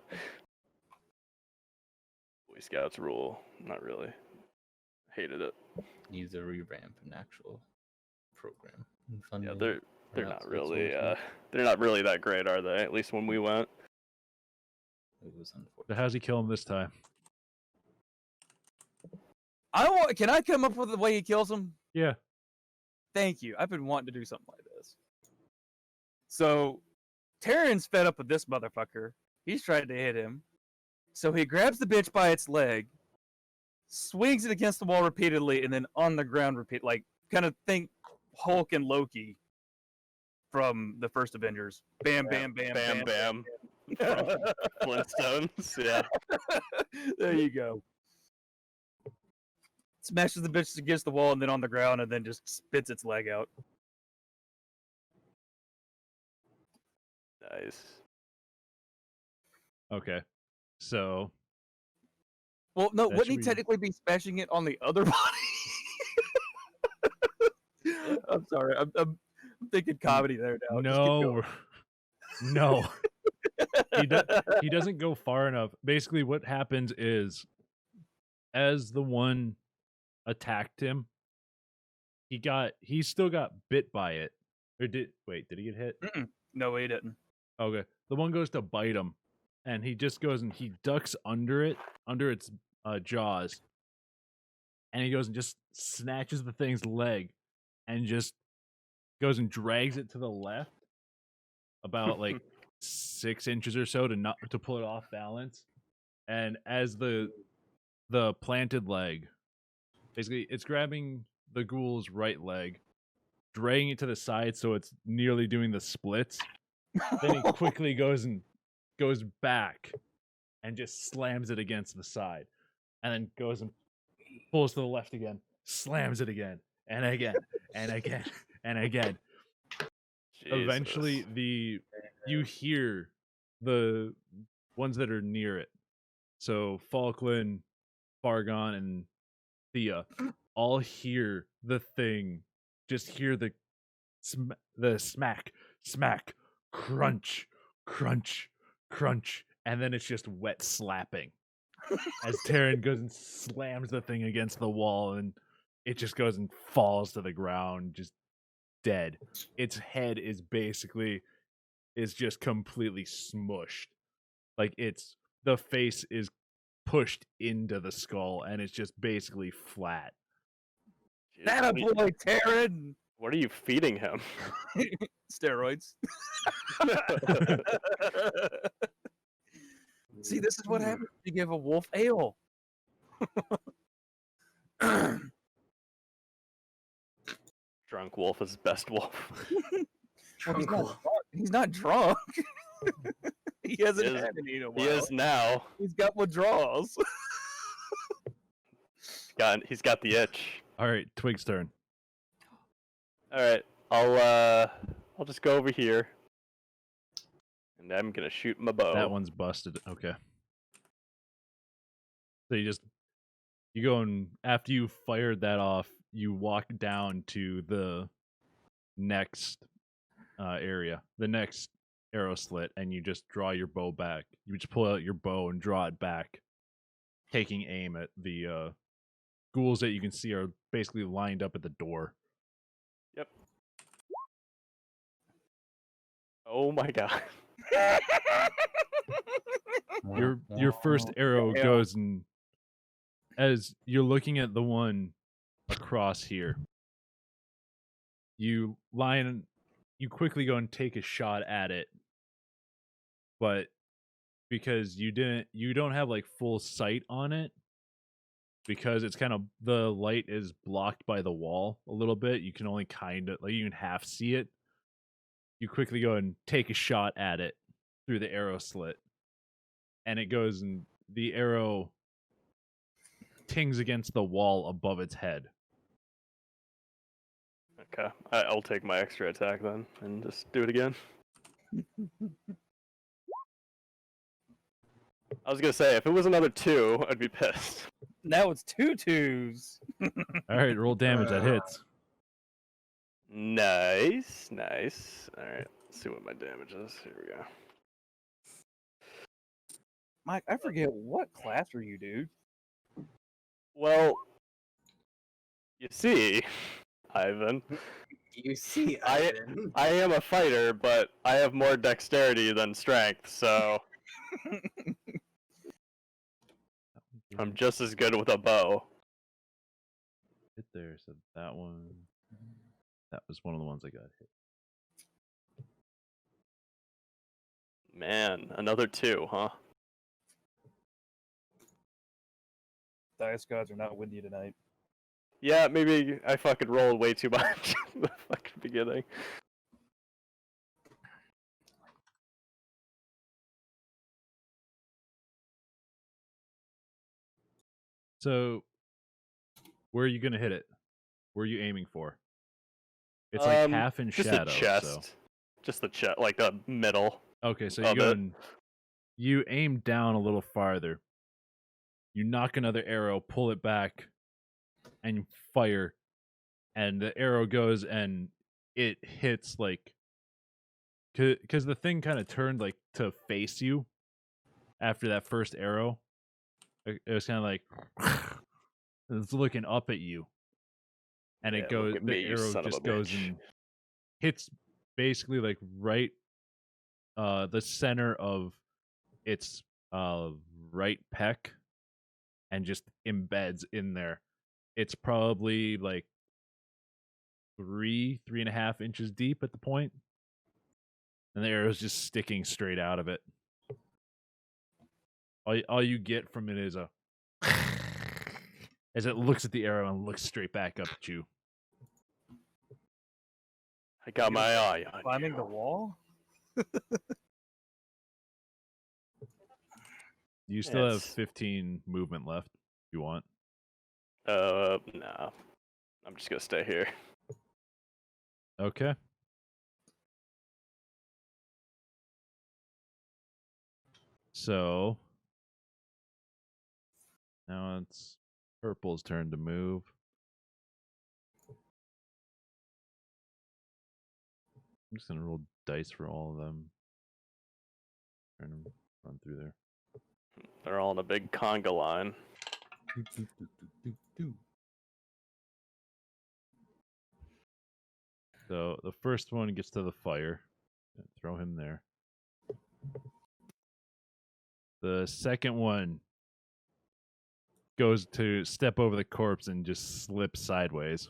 Scouts rule. Not really. Hated it.
Needs a revamp, an actual program. And
Yeah,
funding,
they're
perhaps
not really
outsourcing.
they're not really that great, are they? At least when we went.
It was
So
unfortunate.
how's he kill him this time?
Can I come up with a way he kills him?
Yeah.
Thank you. I've been wanting to do something like this. So, Terran's fed up with this motherfucker. He's trying to hit him. So he grabs the bitch by its leg, swings it against the wall repeatedly, and then on the ground repeat. Like, kind of think Hulk and Loki from the first Avengers. Bam, bam, bam,
Bam,
bam.
bam. From Flintstones. Yeah.
There you go. Smashes the bitch against the wall and then on the ground and then just spits its leg out.
Nice.
Okay. So
Well, no,
That
wouldn't
should
he
be-
technically be smashing it on the other body? I'm sorry. I'm thinking comedy there now. Just keep going.
no, he doesn't go far enough. Basically, what happens is, as the one attacked him, he still got bit by it. Or did he get hit?
No, he didn't.
Okay. The one goes to bite him, and he just goes and he ducks under its jaws, and he goes and just snatches the thing's leg, and just goes and drags it to the left about like 6 inches or so to pull it off balance. And as the planted leg, basically it's grabbing the ghoul's right leg, dragging it to the side so it's nearly doing the splits. Then he quickly goes back and just slams it against the side, and then goes and pulls to the left again, slams it again and again and again and again. Eventually, you hear the ones that are near it. So Falkland, Fargon, and Thea all hear the thing. Just hear the smack, smack, crunch, crunch, crunch, and then it's just wet slapping as Taryn goes and slams the thing against the wall, and it just goes and falls to the ground, just dead. Its head is just completely smushed. Like the face is pushed into the skull, and it's just basically flat.
Jeez,
That a boy, Taryn.
What are you feeding him?
Steroids. See, this is what happens when you give a wolf ale.
Drunk wolf is best wolf.
Well, he's not drunk. He hasn't
He is-
had any in a while.
He is now.
He's got withdrawals.
He's got the itch.
All right, Twig's turn.
All right, I'll just go over here, and I'm gonna shoot my bow.
That one's busted. Okay. So you go and after you fired that off, you walk down to the next area, the next arrow slit, and you just draw your bow back. You just pull out your bow and draw it back, taking aim at the ghouls that you can see are basically lined up at the door.
Yep. Oh my god.
Your first arrow
Yeah.
goes, and as you're looking at the one across here, you quickly go and take a shot at it, but because you don't have like full sight on it, because it's kind of, the light is blocked by the wall a little bit, you can only kind of, like, you can half see it. You quickly go and take a shot at it through the arrow slit, and it goes, and the arrow tings against the wall above its head.
Okay, I'll take my extra attack then, and just do it again. I was gonna say, if it was another 2, I'd be pissed.
Now it's 2 2s.
All right, roll damage. That hits.
Nice, nice. All right, let's see what my damage is. Here we go.
Mike, I forget, what class are you, dude?
Well, you see, Ivan,
You see,
I am a fighter, but I have more dexterity than strength, so I'm just as good with a bow.
Hit there. So that was one of the ones I got hit.
Man, another 2, huh?
Dice gods are not with you tonight.
Yeah, maybe I fucking rolled way too much in the fucking beginning.
So, where are you gonna hit it? Where are you aiming for? It's like half in
just
shadow.
the chest.
So.
Just the chest, like the middle.
Okay, so
of it.
you aim down a little farther. You knock another arrow, pull it back, and you fire. And the arrow goes and it hits like, because the thing kind of turned like to face you after that first arrow. It was kind of like it's looking up at you, and
Yeah,
it goes.
look at
The
me, you
arrow
son of a
just goes
bitch.
and hits basically like right, the center of its right pec, and just embeds in there. It's probably like three and a half inches deep at the point, and the arrow's just sticking straight out of it. All you get from it is a as it looks at the arrow and looks straight back up at you.
I got my eye on
Climbing
you.
the wall?
You still have
Yes.
15 movement left if you want.
Nah. I'm just gonna stay here.
Okay. So now it's purple's turn to move. I'm just gonna roll dice for all of them. Trying to run through there.
They're all in a big conga line.
So the first one gets to the fire. Throw him there. The second one goes to step over the corpse and just slips sideways.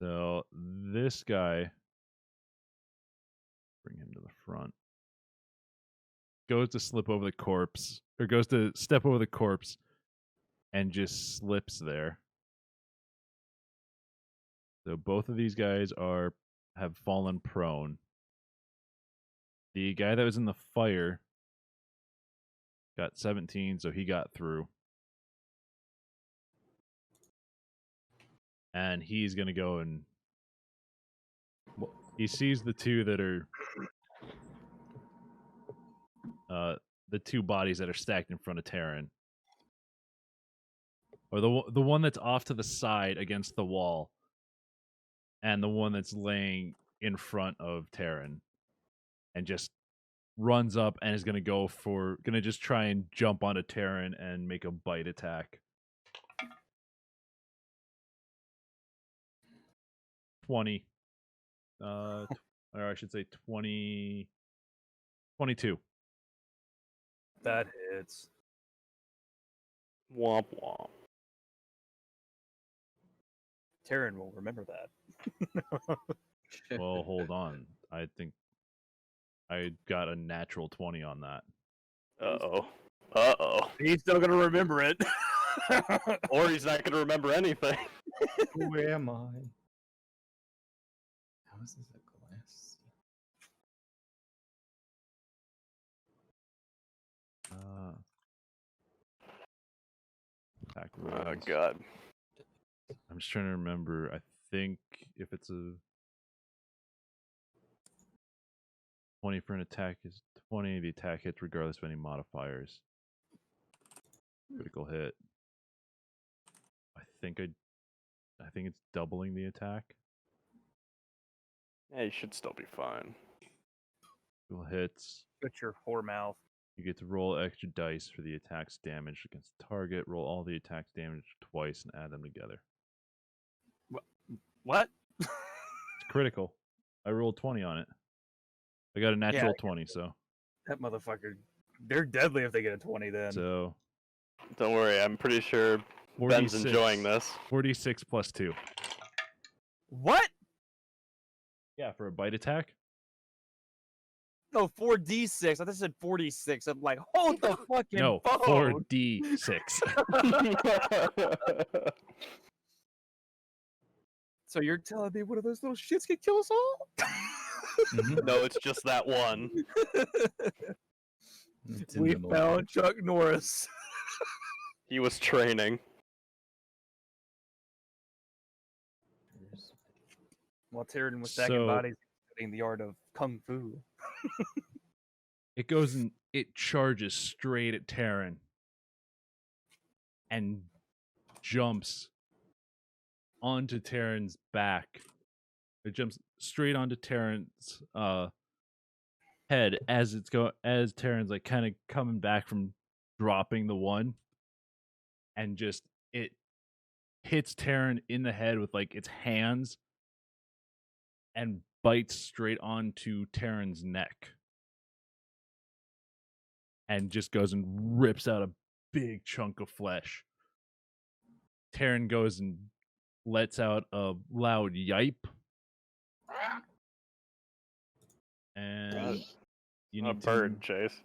So this guy, bring him to the front, goes to slip over the corpse, or goes to step over the corpse and just slips there. So both of these guys have fallen prone. The guy that was in the fire got 17, so he got through. And he's going to go and he sees the two that are the two bodies that are stacked in front of Terran. Or the one that's off to the side against the wall, and the one that's laying in front of Terran, and just runs up and is gonna just try and jump onto Terran and make a bite attack. 20. Or I should say 20. 22.
That hits.
Womp womp.
Terran will remember that.
Well, hold on. I think I got a natural 20 on that.
Uh-oh. Uh-oh.
He's still gonna remember it.
Or he's not gonna remember anything.
Who am I? How is this a glass?
Attack
Oh,
rolls.
God.
I'm just trying to remember. I think if it's a 20 for an attack is 20, the attack hits regardless of any modifiers. Critical hit. I think it's doubling the attack.
Yeah, you should still be fine.
Critical hits.
Shut your whore mouth.
You get to roll extra dice for the attack's damage against the target. Roll all the attack's damage twice and add them together.
What?
It's critical. I rolled 20 on it. I got a natural 20, so
That motherfucker. They're deadly if they get a 20 then.
so
Don't worry, I'm pretty sure Ben's
46
enjoying this.
46 plus 2.
What?
Yeah, for a bite attack.
No, 4d6. I thought it said 46. I'm like, hold the fucking
No,
phone.
4d6.
So you're telling me one of those little shits can kill us all?
No, it's just that one.
It's in
We
the mold.
found Chuck Norris.
He was training.
While Tyrion was stacking
So-
bodies, studying the art of kung fu.
It goes and it charges straight at Terran and jumps onto Terran's back. It jumps straight onto Terran's head as Terran's like kind of coming back from dropping the one, and just it hits Terran in the head with like its hands and bites straight onto Terran's neck. And just goes and rips out a big chunk of flesh. Terran goes and lets out a loud yipe. And you
A
need
bird,
to,
Chase.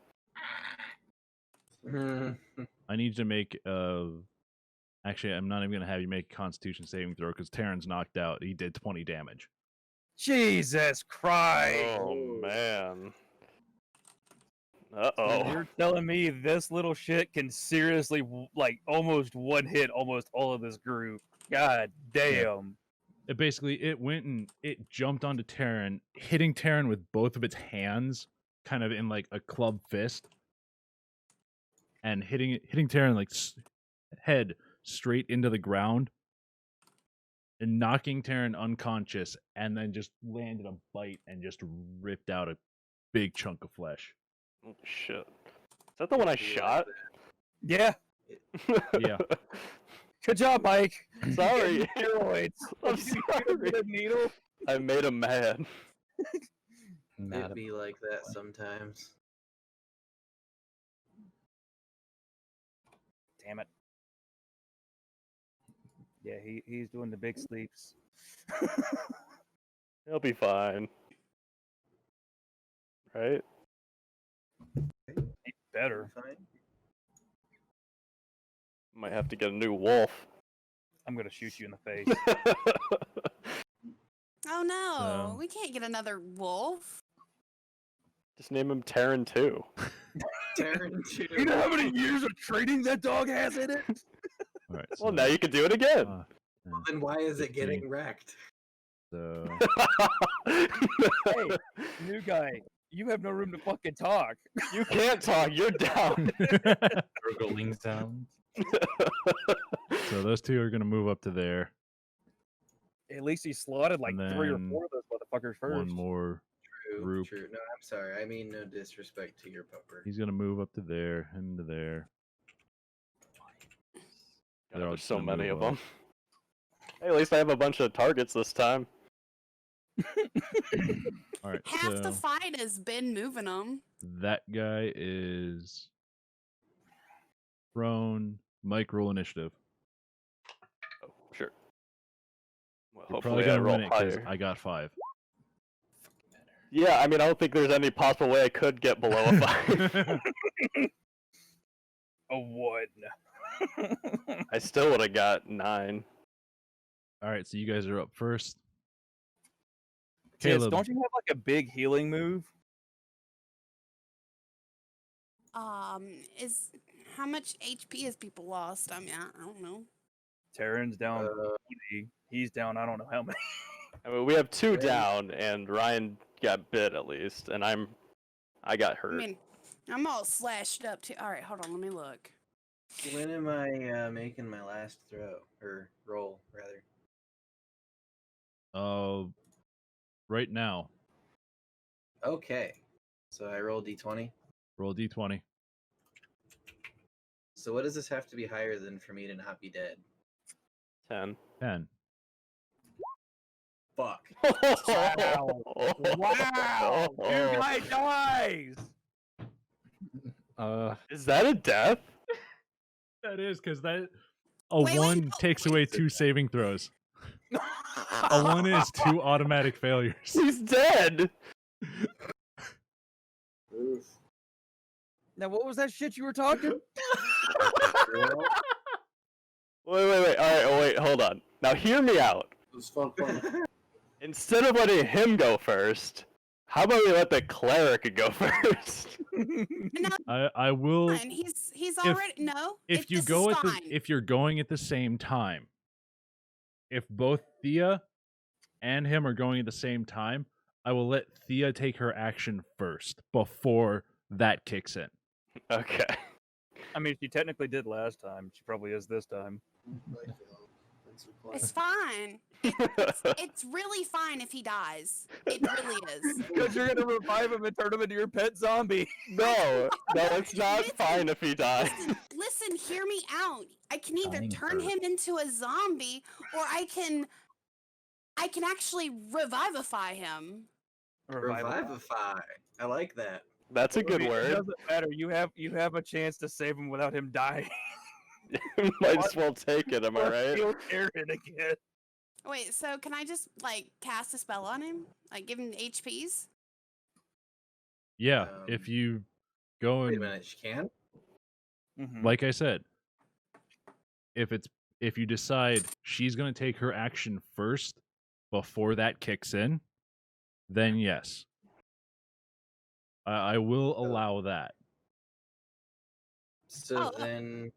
I need to make actually, I'm not even going to have you make a Constitution saving throw because Terran's knocked out. He did 20 damage.
Jesus Christ!
Oh man.
So you're telling me this little shit can seriously like almost one hit almost all of this group? God damn!
It went and it jumped onto Terran, hitting Terran with both of its hands, kind of in like a club fist, and hitting Terran like head straight into the ground, and knocking Terran unconscious, and then just landed a bite and just ripped out a big chunk of flesh.
Oh, shit. Is that the one I shot?
Yeah.
Yeah.
Good job, Mike.
Sorry.
Steroids.
I'm
Did you
sorry.
get a needle?
I made him mad.
It'd be like that sometimes.
Damn it. Yeah, he's doing the big sleeps.
He'll be fine. Right?
He better.
Fine.
Might have to get a new wolf.
I'm gonna shoot you in the face.
Oh no,
So-
we can't get another wolf.
Just name him Terran 2.
Terran
You know how many years of training that dog has in it?
All right.
Well, now you can do it again.
Then why is it getting wrecked?
So
Hey, new guy, you have no room to fucking talk.
You can't talk. You're down.
Gurgling sounds.
so those two are gonna move up to there.
At least he slaughtered like
And
3 or
then
4 of those motherfuckers first.
One more.
True,
Group.
true. No, I'm sorry. I mean no disrespect to your pupper.
He's gonna move up to there, into there.
God,
They're all
there's
just
so
gonna
many
move
of
up.
them. Hey, at least I have a bunch of targets this time.
All right.
Half
so
the fight has been moving them.
that guy is prone. Mike, roll initiative.
Oh, sure. Well,
You're
hopefully
probably
I
gonna
roll
win it because
higher.
I got 5.
Yeah, I mean, I don't think there's any possible way I could get below a 5.
A 1.
I still would have got 9.
All right, so you guys are up first.
Kids,
Caleb,
don't you have like a big healing move?
Is how much HP has people lost? I mean, I don't know.
Terran's down 20. He's down I don't know how many.
I mean, we have 2 down, and Ryan got bit at least, and I got
I
hurt.
mean, I'm all slashed up too. All right, hold on, let me look.
When am I making my last throw or roll rather?
right now,
Okay, so I roll d20.
roll d20.
So what does this have to be higher than for me to not be dead?
10.
10.
Fuck.
Wow. Wow! New guy dies!
Is that a death?
That is because that a
Wait,
1
no,
takes away 2 saving throws. A 1 is 2 automatic failures.
He's dead.
Oof.
Now what was that shit you were talking?
Well,
Wait. All right. Oh, wait. Hold on. Now hear me out.
It was fun.
Instead of letting him go first, how about we let the cleric go first?
No,
I will
fine. He's already no.
if you
this
go
is
at the
fine.
if you're going at the same time. If both Thea and him are going at the same time, I will let Thea take her action first before that kicks in.
Okay.
I mean, she technically did last time. She probably is this time.
It's fine. It's really fine if he dies. It really is.
Because you're gonna revive him and turn him into your pet zombie.
No, it's not
Listen,
fine if he dies.
Listen, hear me out. I can either
Dying
turn
first.
him into a zombie or I can I can actually revivify him.
Revivify. I like that.
That's a good
It
word.
doesn't matter. You have a chance to save him without him dying.
Might as well take it, am I right?
Feel Aaron again.
Wait, so can I just like cast a spell on him? Like give him HPs?
Yeah, if you go
Wait a
and
minute, she can?
like I said, if you decide she's going to take her action first before that kicks in, then yes, I will allow that.
So
Oh.
then,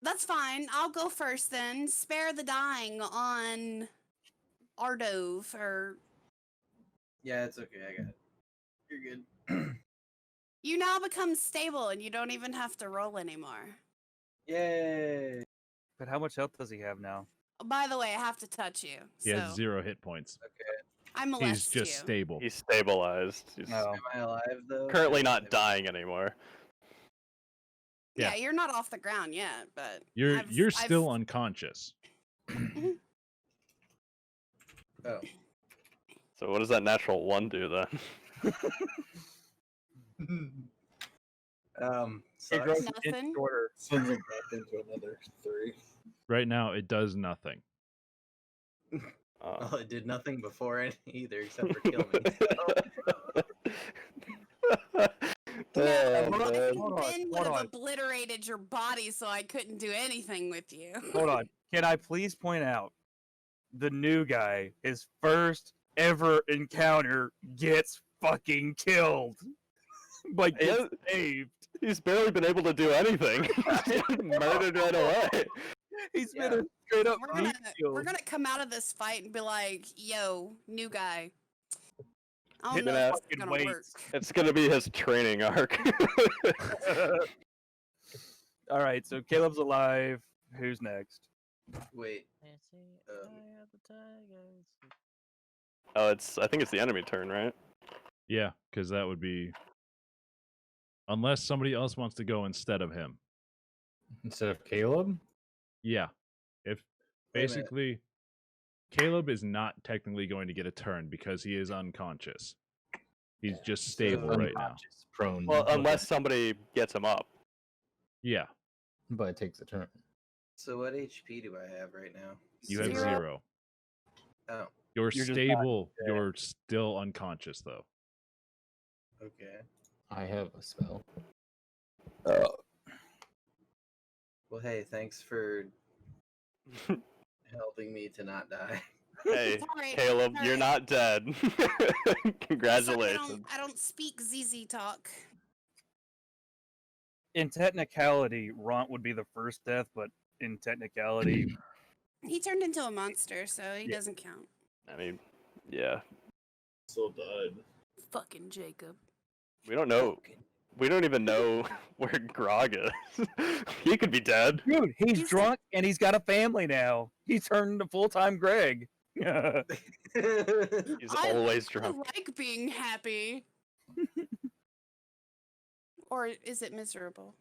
That's fine. I'll go first then. Spare the dying on Ardove or
yeah, it's okay. I got it. You're good.
you now become stable and you don't even have to roll anymore.
Yay!
But how much health does he have now?
Oh, by the way, I have to touch you.
He
So
has 0 hit points.
I
He's
molest
just
you.
stable.
He's stabilized. He's
No.
Am I alive though?
currently not dying anymore.
Yeah, you're not off the ground yet, but
You're still unconscious.
Oh.
So what does that natural 1 do then?
It
Sucks.
grows
Nothing.
inch shorter.
Sends him back into another 3.
Right now, it does nothing.
Well, it did nothing before either, except for kill me.
Yeah,
Oh,
I
man.
think
Hold on,
Ben would
hold
have
on.
obliterated your body, so I couldn't do anything with you.
Hold on. Can I please point out the new guy, his first ever encounter gets fucking killed. Like
He
gets
has-
saved.
He's barely been able to do anything. He's murdered right away.
He's
Yeah.
been a straight up
We're
meat
gonna
shield.
come out of this fight and be like, "Yo, new guy." I don't
Hit
know
that
if it's
fucking
gonna
weight.
work.
It's gonna be his training arc.
All right, so Caleb's alive. Who's next?
Wait.
Oh, I think it's the enemy turn, right?
Yeah, because that would be... Unless somebody else wants to go instead of him.
Instead of Caleb?
Yeah. If
Wait a minute.
basically, Caleb is not technically going to get a turn because he is unconscious. He's just stable right now.
Unconscious, prone.
Well,
but-
unless somebody gets him up.
Yeah,
But it takes a turn.
So what HP do I have right now?
you have
0.
0.
Oh,
You're
You're just not
stable.
dead.
You're still unconscious, though.
okay.
I have a spell.
Well, hey, thanks for helping me to not die.
Hey,
Sorry,
Caleb, you're
sorry.
not dead.
Sorry,
Congratulations.
I don't speak ZZ talk.
In technicality, Ront would be the first death, but in technicality,
He turned into a monster, so he
Yeah.
doesn't count.
I mean, yeah.
Still died.
Fucking Jacob.
We don't know. We don't even know where Grog is. He could be dead.
dude, he's
He's-
drunk and he's got a family now. He turned into full-time Greg.
He's
I
always drunk.
like being happy. Or is it miserable?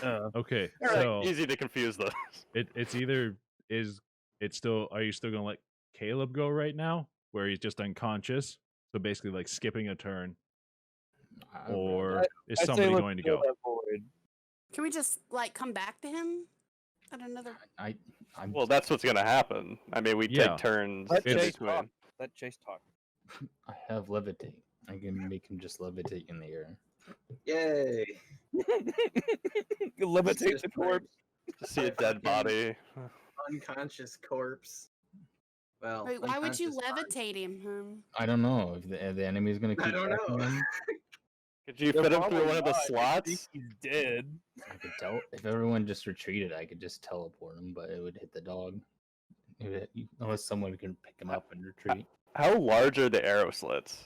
Okay,
All right,
so
Easy to confuse those.
it's either are you still gonna let Caleb go right now, where he's just unconscious, so basically like skipping a turn,
I would
or
rather-
is
I'd say
somebody
let's
going to
fill
go?
that void.
Can we just like come back to him at another?
I'm
Well, that's what's gonna happen. I mean, we
Yeah.
take turns
Let
in
Chase
between.
talk. Let Chase talk.
I have levitate. I can make him just levitate in the air.
Yay!
You levitate
Just
the
my
corpse.
To see a dead body.
Unconscious corpse. Well,
Wait, why would you
unconscious body.
levitate him?
I don't know if the enemy is gonna keep
I don't
tracking
know.
him.
Could you
They're
fit him through
probably
one of the
not. I think
slots?
He's dead.
I could tell if everyone just retreated, I could just teleport him, but it would hit the dog. Unless someone can pick him up and retreat.
How large are the arrow slits?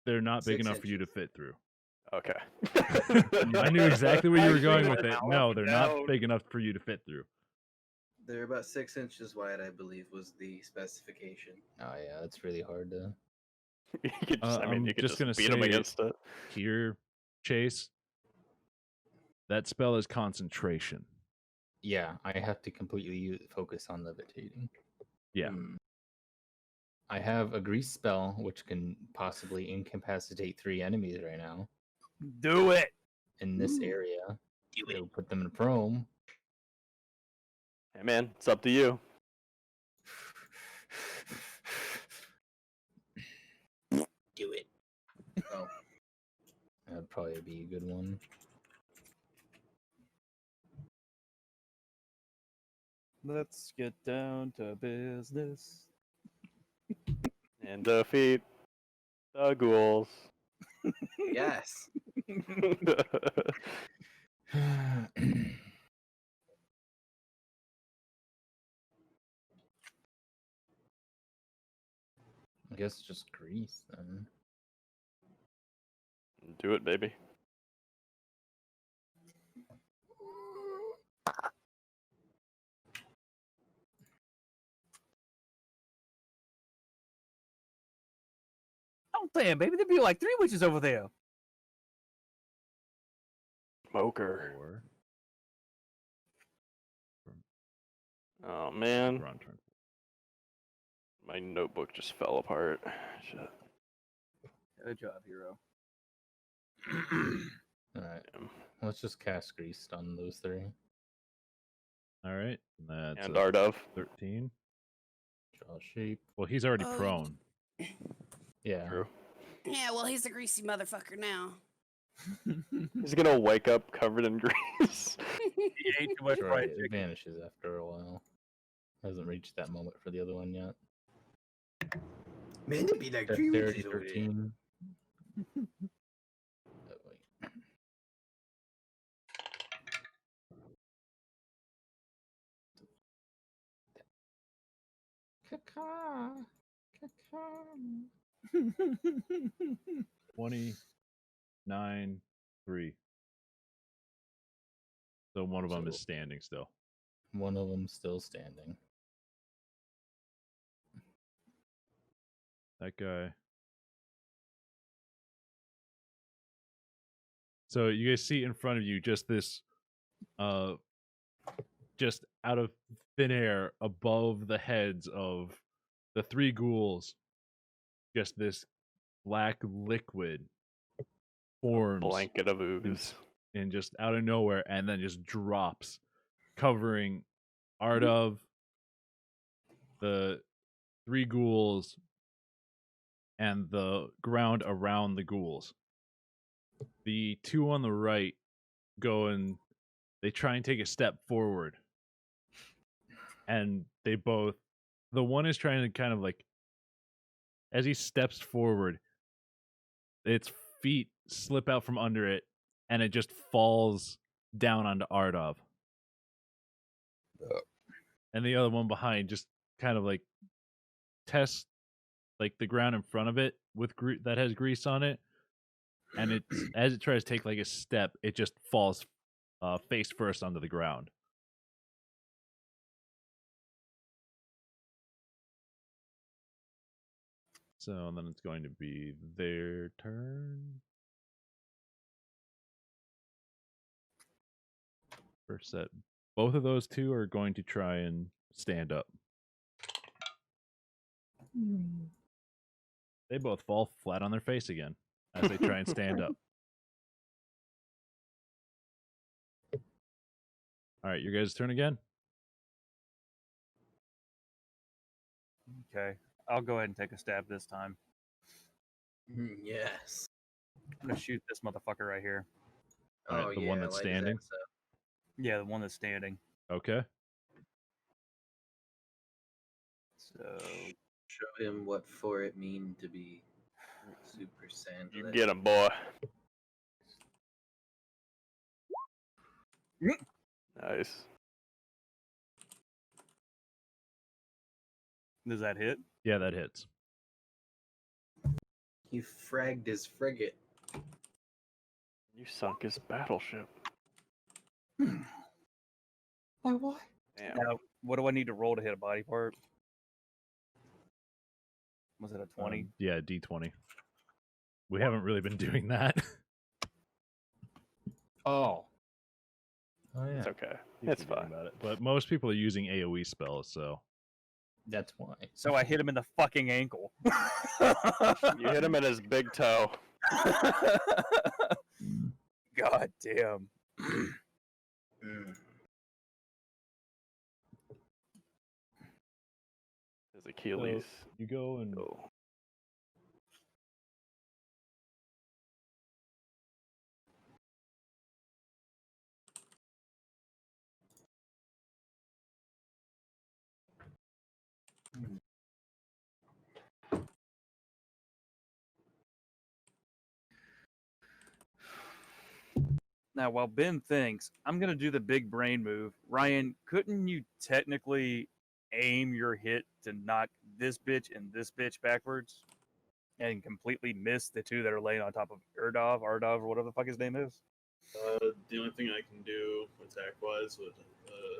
They're not big
6
enough for you to
inches.
fit through.
Okay.
I knew exactly where you were
I
going
figured
with
it
it.
out.
No, they're
No.
not big enough for you to fit through.
They're about 6 inches wide, I believe, was the specification.
Oh yeah, it's really hard to.
You could just, I mean,
I'm
you could
just
just
gonna
beat him
say-
against it.
Here, Chase. That spell is concentration.
Yeah, I have to completely focus on levitating.
Yeah.
I have a grease spell, which can possibly incapacitate 3 enemies right now
Do it.
in this area. It'll put them in prone.
Hey man, it's up to you.
Do it. Oh.
That'd probably be a good one.
Let's get down to business.
And defeat the ghouls.
Yes.
I guess just grease then.
Do it, baby.
Oh damn, baby, there'd be like 3 witches over there.
Smoker.
4.
Oh man,
We're on turn.
my notebook just fell apart. Shit.
Good job, hero.
Alright,
Damn.
let's just cast grease on those 3.
All right. That's
And
a
Art of.
13.
Draw shape.
Well, he's already
Oh,
prone.
Yeah.
True.
Yeah, well, he's a greasy motherfucker now.
He's gonna wake up covered in grease.
He ate too much
Sure,
fried
it
chicken.
vanishes after a while. Hasn't reached that moment for the other one yet.
Man, it'd be like 3
Dexterity
witches over there.
13. Oh, wait. Caca. Caca.
29, 3. So one of them is
So-
standing still.
One of them still standing.
That guy. So you guys see in front of you just this, just out of thin air above the heads of the 3 ghouls, just this black liquid forms
Blanket of ooze.
and just out of nowhere, and then just drops, covering Art of, the 3 ghouls, and the ground around the ghouls. The 2 on the right go and they try and take a step forward, and they both, the one is trying to kind of like, as he steps forward, its feet slip out from under it and it just falls down onto Ardov. And the other one behind just kind of like tests like the ground in front of it with that has grease on it, and it's as it tries to take like a step, it just falls face first onto the ground. So then it's going to be their turn. First set. Both of those 2 are going to try and stand up. They both fall flat on their face again as they try and stand up. All right, your guys' turn again.
Okay, I'll go ahead and take a stab this time.
Yes.
I'm gonna shoot this motherfucker right here.
All right,
Oh,
the
yeah,
one that's
light his
standing?
ass up.
Yeah, the one that's standing.
Okay.
So
Show him what for it mean to be super sand.
You get him, boy. Nice.
does that hit?
Yeah, that hits.
He fragged his frigate.
You sunk his battleship.
Why what?
Damn.
Now, what do I need to roll to hit a body part? Was it a 20?
Yeah, D20. We haven't really been doing that.
Oh. Oh yeah,
It's okay.
Keep
It's
forgetting
fine.
about it. But most people are using AoE spells, so
that's why.
So I hit him in the fucking ankle.
You hit him in his big toe.
God damn.
His Achilles.
So you go and
Oh.
Now, while Ben thinks, I'm going to do the big brain move. Ryan, couldn't you technically aim your hit to knock this bitch and this bitch backwards and completely miss the two that are laying on top of Ardov, or whatever the fuck his name is?
The only thing I can do attack-wise would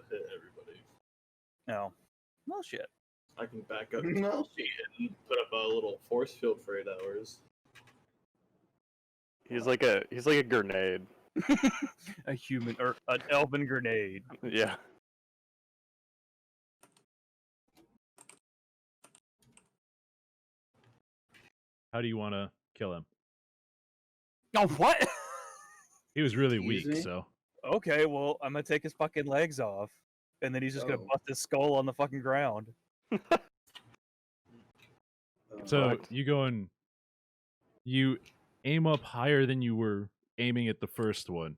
hit everybody.
No. No shit.
I can back up
No.
and put up a little force field for 8 hours.
He's like a grenade.
A human or an elven grenade.
Yeah.
how do you want to kill him?
Oh, what?
He was really
Excuse
weak,
me?
so
Okay, well, I'm going to take his fucking legs off. And then he's just going to
Oh.
bust his skull on the fucking ground.
so
Fucked.
you go and you aim up higher than you were aiming at the first one,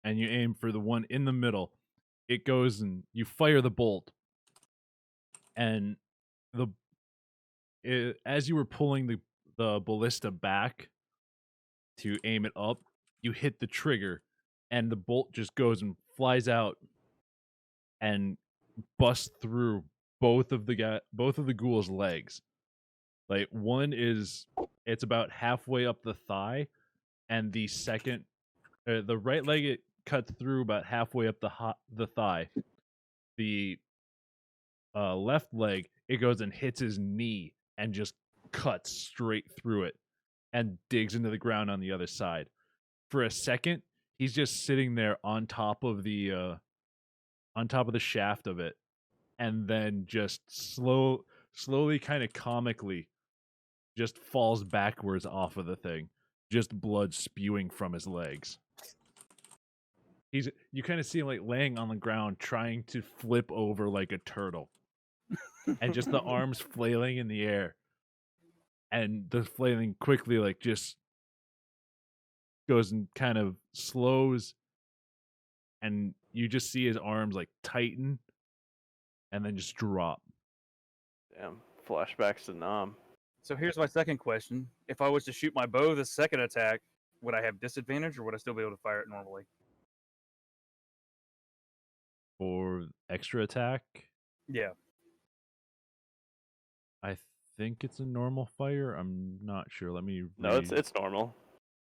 and you aim for the one in the middle. It goes and you fire the bolt, and as you were pulling the ballista back to aim it up, you hit the trigger, and the bolt just goes and flies out and busts through both of the ghoul's legs. Like one it's about halfway up the thigh, and the second, the right leg, it cuts through about halfway up the thigh. The left leg, it goes and hits his knee and just cuts straight through it and digs into the ground on the other side. For a second, he's just sitting there on top of the shaft of it, and then just slowly, kind of comically, just falls backwards off of the thing, just blood spewing from his legs. You kind of see him like laying on the ground trying to flip over like a turtle, and just the arms flailing in the air, and the flailing quickly like just goes and kind of slows, and you just see his arms like tighten and then just drop.
Damn. Flashbacks to Nam.
So here's my second question. If I was to shoot my bow this second attack, would I have disadvantage or would I still be able to fire it normally?
For extra attack,
Yeah.
I think it's a normal fire. I'm not sure. Let me
No, it's normal.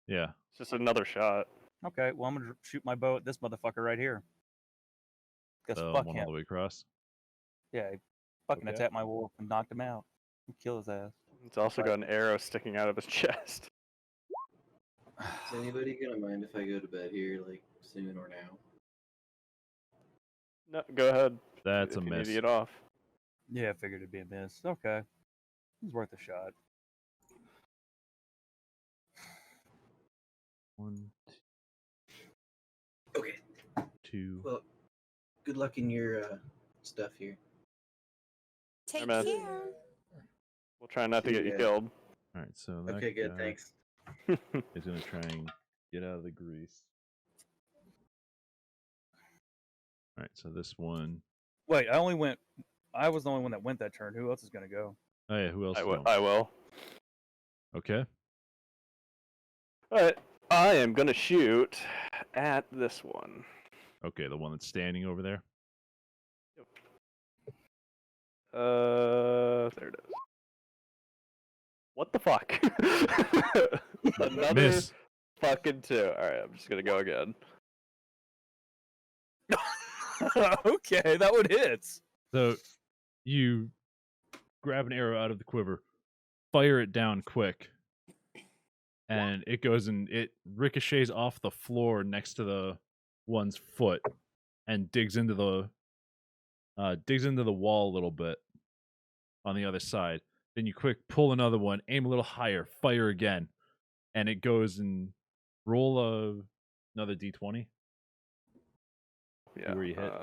yeah.
It's just another shot.
Okay, well, I'm going to shoot my bow at this motherfucker right here. Because
The
fuck
one
him.
all the way across.
Yeah, he fucking
Okay.
attacked my wolf and knocked him out. Kill his ass.
It's also got an arrow sticking out of his chest.
Is anybody gonna mind if I go to bed here, like soon or now?
No, go ahead.
That's
if
a
you need
miss.
to get off.
Yeah, I figured it'd be a miss. Okay. It was worth a shot.
1,
Okay.
2.
Well, good luck in your stuff here.
Take
man.
care.
We'll try not to get you
Yeah.
killed.
All right, so that
Okay, good.
guy
Thanks.
is gonna try and get out of the grease. All right, so this one.
Wait, I was the only one that went that turn. Who else is going to go?
Oh yeah, who else?
I
is
will.
going?
I will.
Okay.
Alright. I am gonna shoot at this one.
Okay, the one that's standing over there.
There it is. What the fuck? Another
Miss.
fucking 2. Alright, I'm just gonna go again.
Okay, that one hits.
So you grab an arrow out of the quiver, fire it down quick, and it goes and it ricochets off the floor next to the one's foot and digs into the wall a little bit on the other side. Then you quick pull another one, aim a little higher, fire again, and it goes and roll another d20.
Yeah.
Where you hit.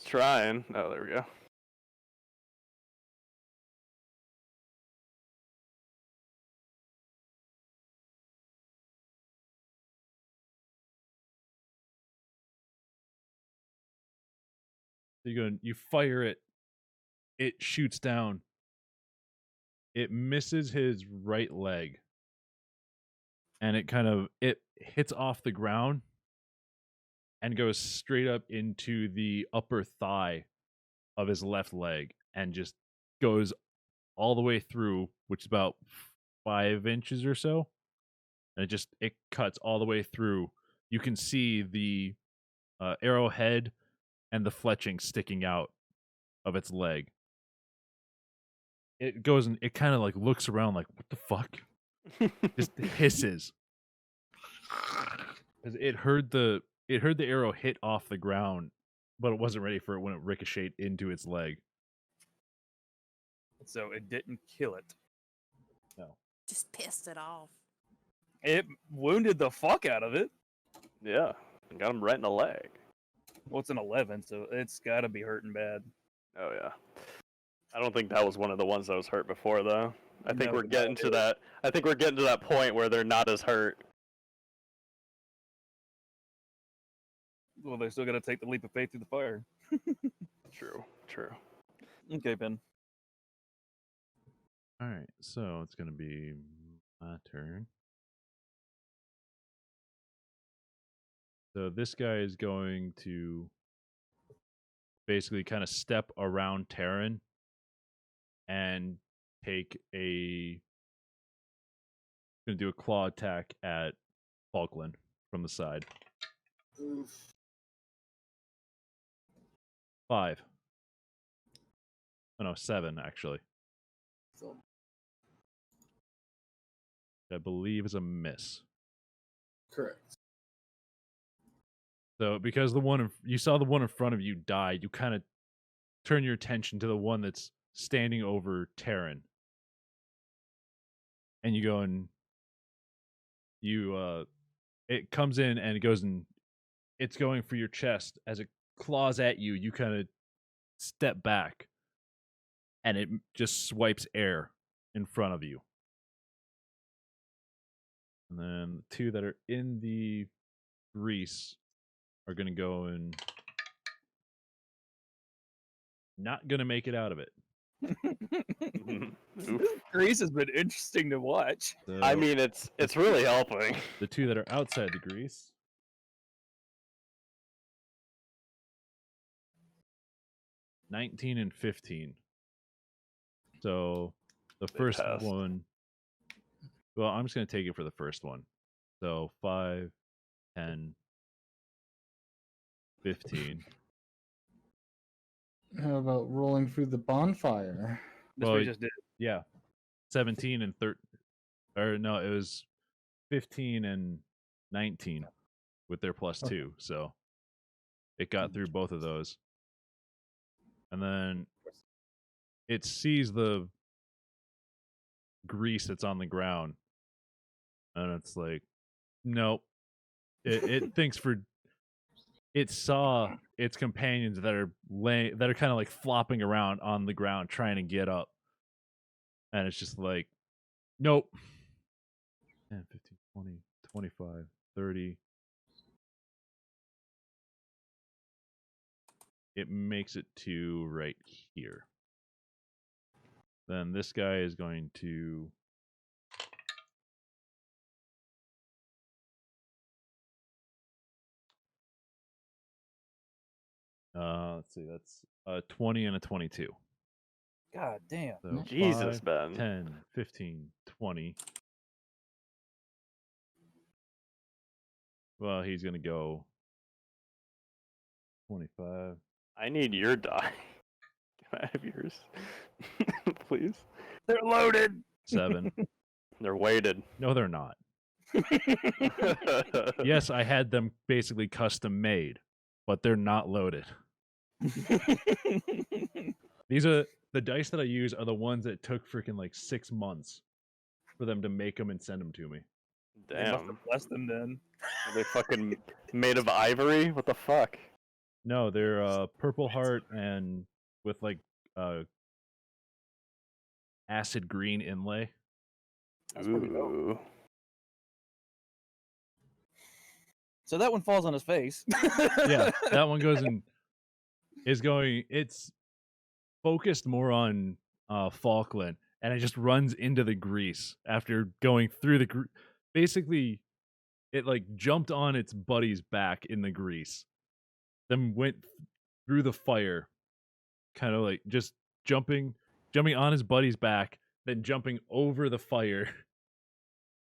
Trying. Oh, there we go.
So you fire it. It shoots down. It misses his right leg. And it hits off the ground and goes straight up into the upper thigh of his left leg and just goes all the way through, which is about 5 inches or so. And it cuts all the way through. You can see the arrowhead and the fletching sticking out of its leg. It goes and it kind of like looks around like, what the fuck? Just hisses. Because it heard the arrow hit off the ground, but it wasn't ready for it when it ricocheted into its leg.
So it didn't kill it.
No.
Just pissed it off.
It wounded the fuck out of it.
Yeah. Got him right in the leg.
Well, it's an 11, so it's got to be hurting bad.
Oh yeah. I don't think that was one of the ones that was hurt before though. I think
No,
we're getting to that. I think we're getting to that point where they're not as hurt.
Well, they still got to take the leap of faith through the fire.
True.
Okay, Ben.
All right, so it's going to be my turn. So this guy is going to basically kind of step around Terran and take going to do a claw attack at Falkland from the side.
Oof.
5. Oh no, 7 actually.
So,
I believe is a miss.
correct.
So because you saw the one in front of you died, you kind of turn your attention to the one that's standing over Terran. And you go and it comes in and it goes and it's going for your chest. As it claws at you, you kind of step back and it just swipes air in front of you. And then the two that are in the grease are going to go and not going to make it out of it.
Oof.
Grease has been interesting to watch.
So
I mean, it's really helping.
the two that are outside the grease. $19 and $15. So the
They
first
passed.
one. Well, I'm just going to take it for the first one. So 5, 10, 15.
How about rolling through the bonfire?
That's
Well,
what we just did.
Yeah. 17 and 13. Or no, it was 15 and 19 with their plus 2. So it got through both of those. And then it sees the grease that's on the ground. And it's like, nope. It thinks it saw its companions that are kind of like flopping around on the ground trying to get up. And it's just like, nope. 10, 15, 20, 25, 30. It makes it to right here. Then this guy is going to let's see, that's a 20 and a 22.
God damn.
So
Jesus,
5,
Ben.
10, 15, 20. Well, he's going to go 25.
I need your die. Can I have yours? Please.
They're loaded.
7.
They're weighted.
No, they're not. Yes, I had them basically custom made, but they're not loaded. These are the dice that I use are the ones that took freaking like 6 months for them to make them and send them to me.
They must
Damn.
have blessed them then.
Are they fucking made of ivory? What the fuck?
No, they're purple heart and with like acid green inlay.
That's pretty dope.
Ooh.
So that one falls on his face.
Yeah, that one goes in it's focused more on Falkland, and it just runs into the grease after going through the basically it like jumped on its buddy's back in the grease, then went through the fire, kind of like just jumping on his buddy's back, then jumping over the fire,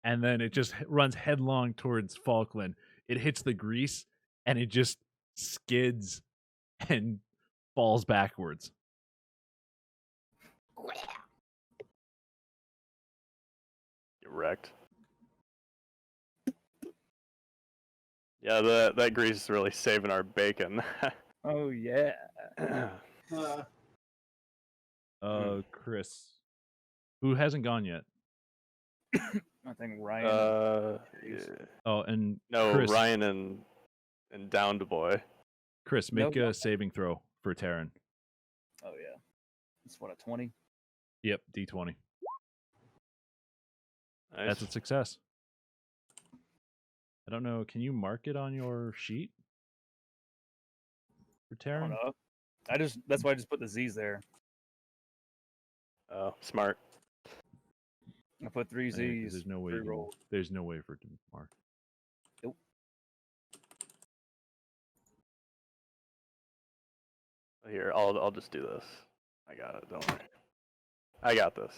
and then it just runs headlong towards Falkland. It hits the grease and it just skids and falls backwards.
Get wrecked. Yeah, that grease is really saving our bacon.
Oh yeah.
Chris, who hasn't gone yet?
I think Ryan.
Yeah.
Oh, and
No,
Chris,
Ryan and Downed Boy.
Chris, make
No,
a saving throw for Terran.
Oh yeah. It's what, a 20?
Yep, D20.
Nice.
That's a success. I don't know. Can you mark it on your sheet for
I don't
Terran?
know. That's why I just put the Z's there.
Oh, smart.
I put 3
Yeah, 'cause
Z's.
there's no way.
3 rolls.
There's no way for it to mark.
Nope.
Here, I'll just do this. I got it. Don't worry. I got this.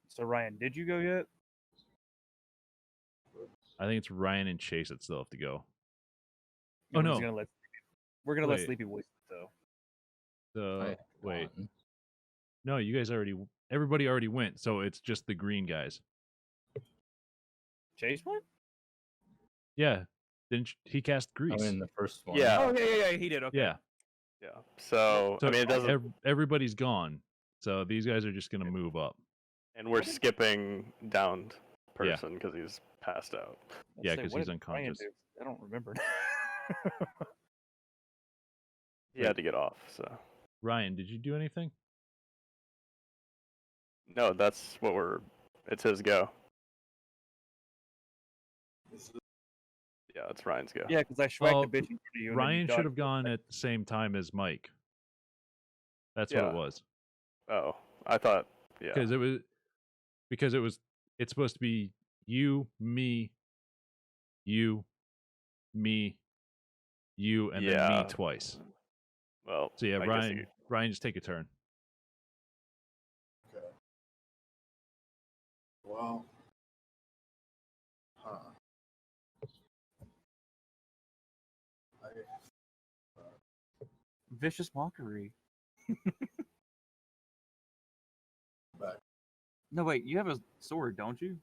So Ryan, did you go yet?
I think it's Ryan and Chase that still have to go.
Or
Oh,
we're just
no.
We're gonna let
Wait.
Sleepy voice it though.
So wait,
Gone.
no, you guys everybody already went, so it's just the green guys.
Chase went?
Yeah, didn't he cast grease?
Oh, in the first one.
Yeah.
Oh yeah, he did. Okay.
Yeah.
Yeah. So I mean, it doesn't.
Everybody's gone, so these guys are just gonna move up.
And we're skipping Downed
Yeah.
person because he's passed out.
Let's
Yeah,
say,
'cause
what
he's
did Ryan
unconscious.
do? I don't remember.
He had to get off. So
Ryan, did you do anything?
no, that's what we're. It's his go. Yeah, it's Ryan's go.
Yeah, because I schwacked
Oh,
the bitch in front of you. and then you
Ryan should
dodged
have
it.
gone at the same time as Mike. That's what
Yeah.
it was.
Oh, I thought. Yeah.
It's supposed to be you, me, you, me, you, and then
Yeah.
me twice.
Well.
So yeah,
I guess
Ryan, just take a turn.
Okay. Well. Huh.
Vicious mockery.
Back.
No, wait. You have a sword, don't you?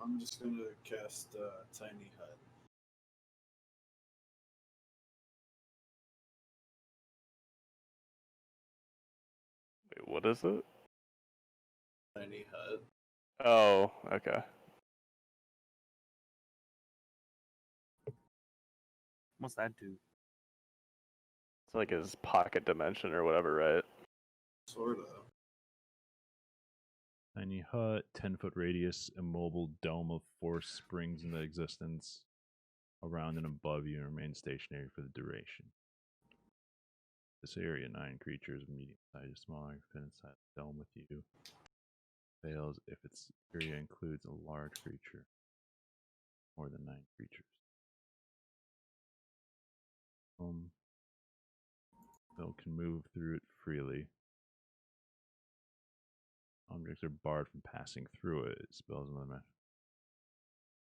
I'm just gonna cast Tiny Hut.
Wait, what is it?
Tiny Hut.
Oh, okay.
What's that do?
It's like his pocket dimension or whatever, right?
Sorta.
Tiny hut, 10-foot radius, immobile dome of force springs into existence around and above you and remain stationary for the duration. This area, 9 creatures, medium size to smaller, fit inside the dome with you. Fails if its area includes a large creature. More than 9 creatures. Spell can move through it freely. Objects are barred from passing through it. Spells and limit.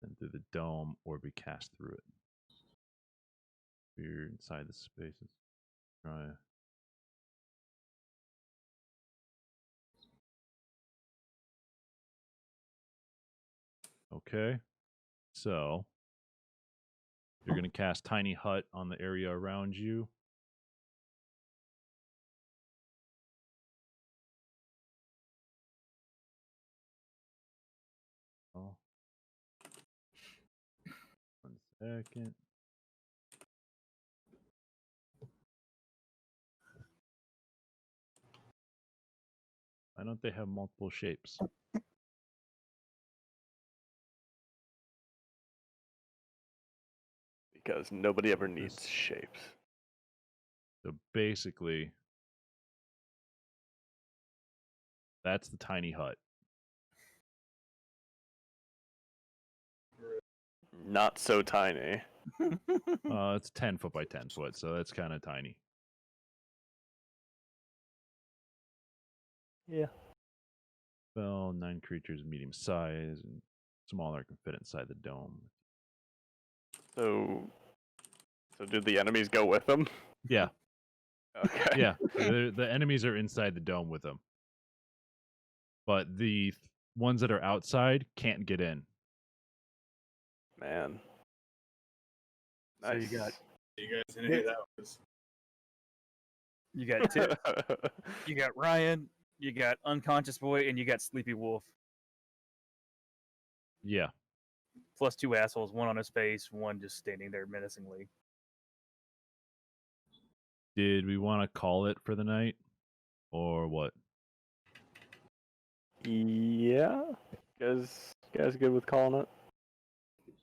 Then through the dome or be cast through it. You're inside the spaces. Try. Okay. So you're gonna cast Tiny Hut on the area around you. Oh. 1 second. Why don't they have multiple shapes?
Because nobody ever needs
This-
shapes.
So basically, that's the tiny hut.
Not so tiny.
It's 10 foot by 10 foot, so that's kind of tiny.
Yeah.
Well, 9 creatures medium size and smaller can fit inside the dome.
So do the enemies go with them?
Yeah,
Okay.
yeah. The enemies are inside the dome with them, but the ones that are outside can't get in.
Man.
So you
Nice.
got
You guys, any of that was
you got Tip, you got Ryan, you got Unconscious Boy, and you got Sleepy Wolf.
Yeah.
Plus 2 assholes, one on his face, one just standing there menacingly.
Did we want to call it for the night, or what?
Yeah. You guys good with calling it?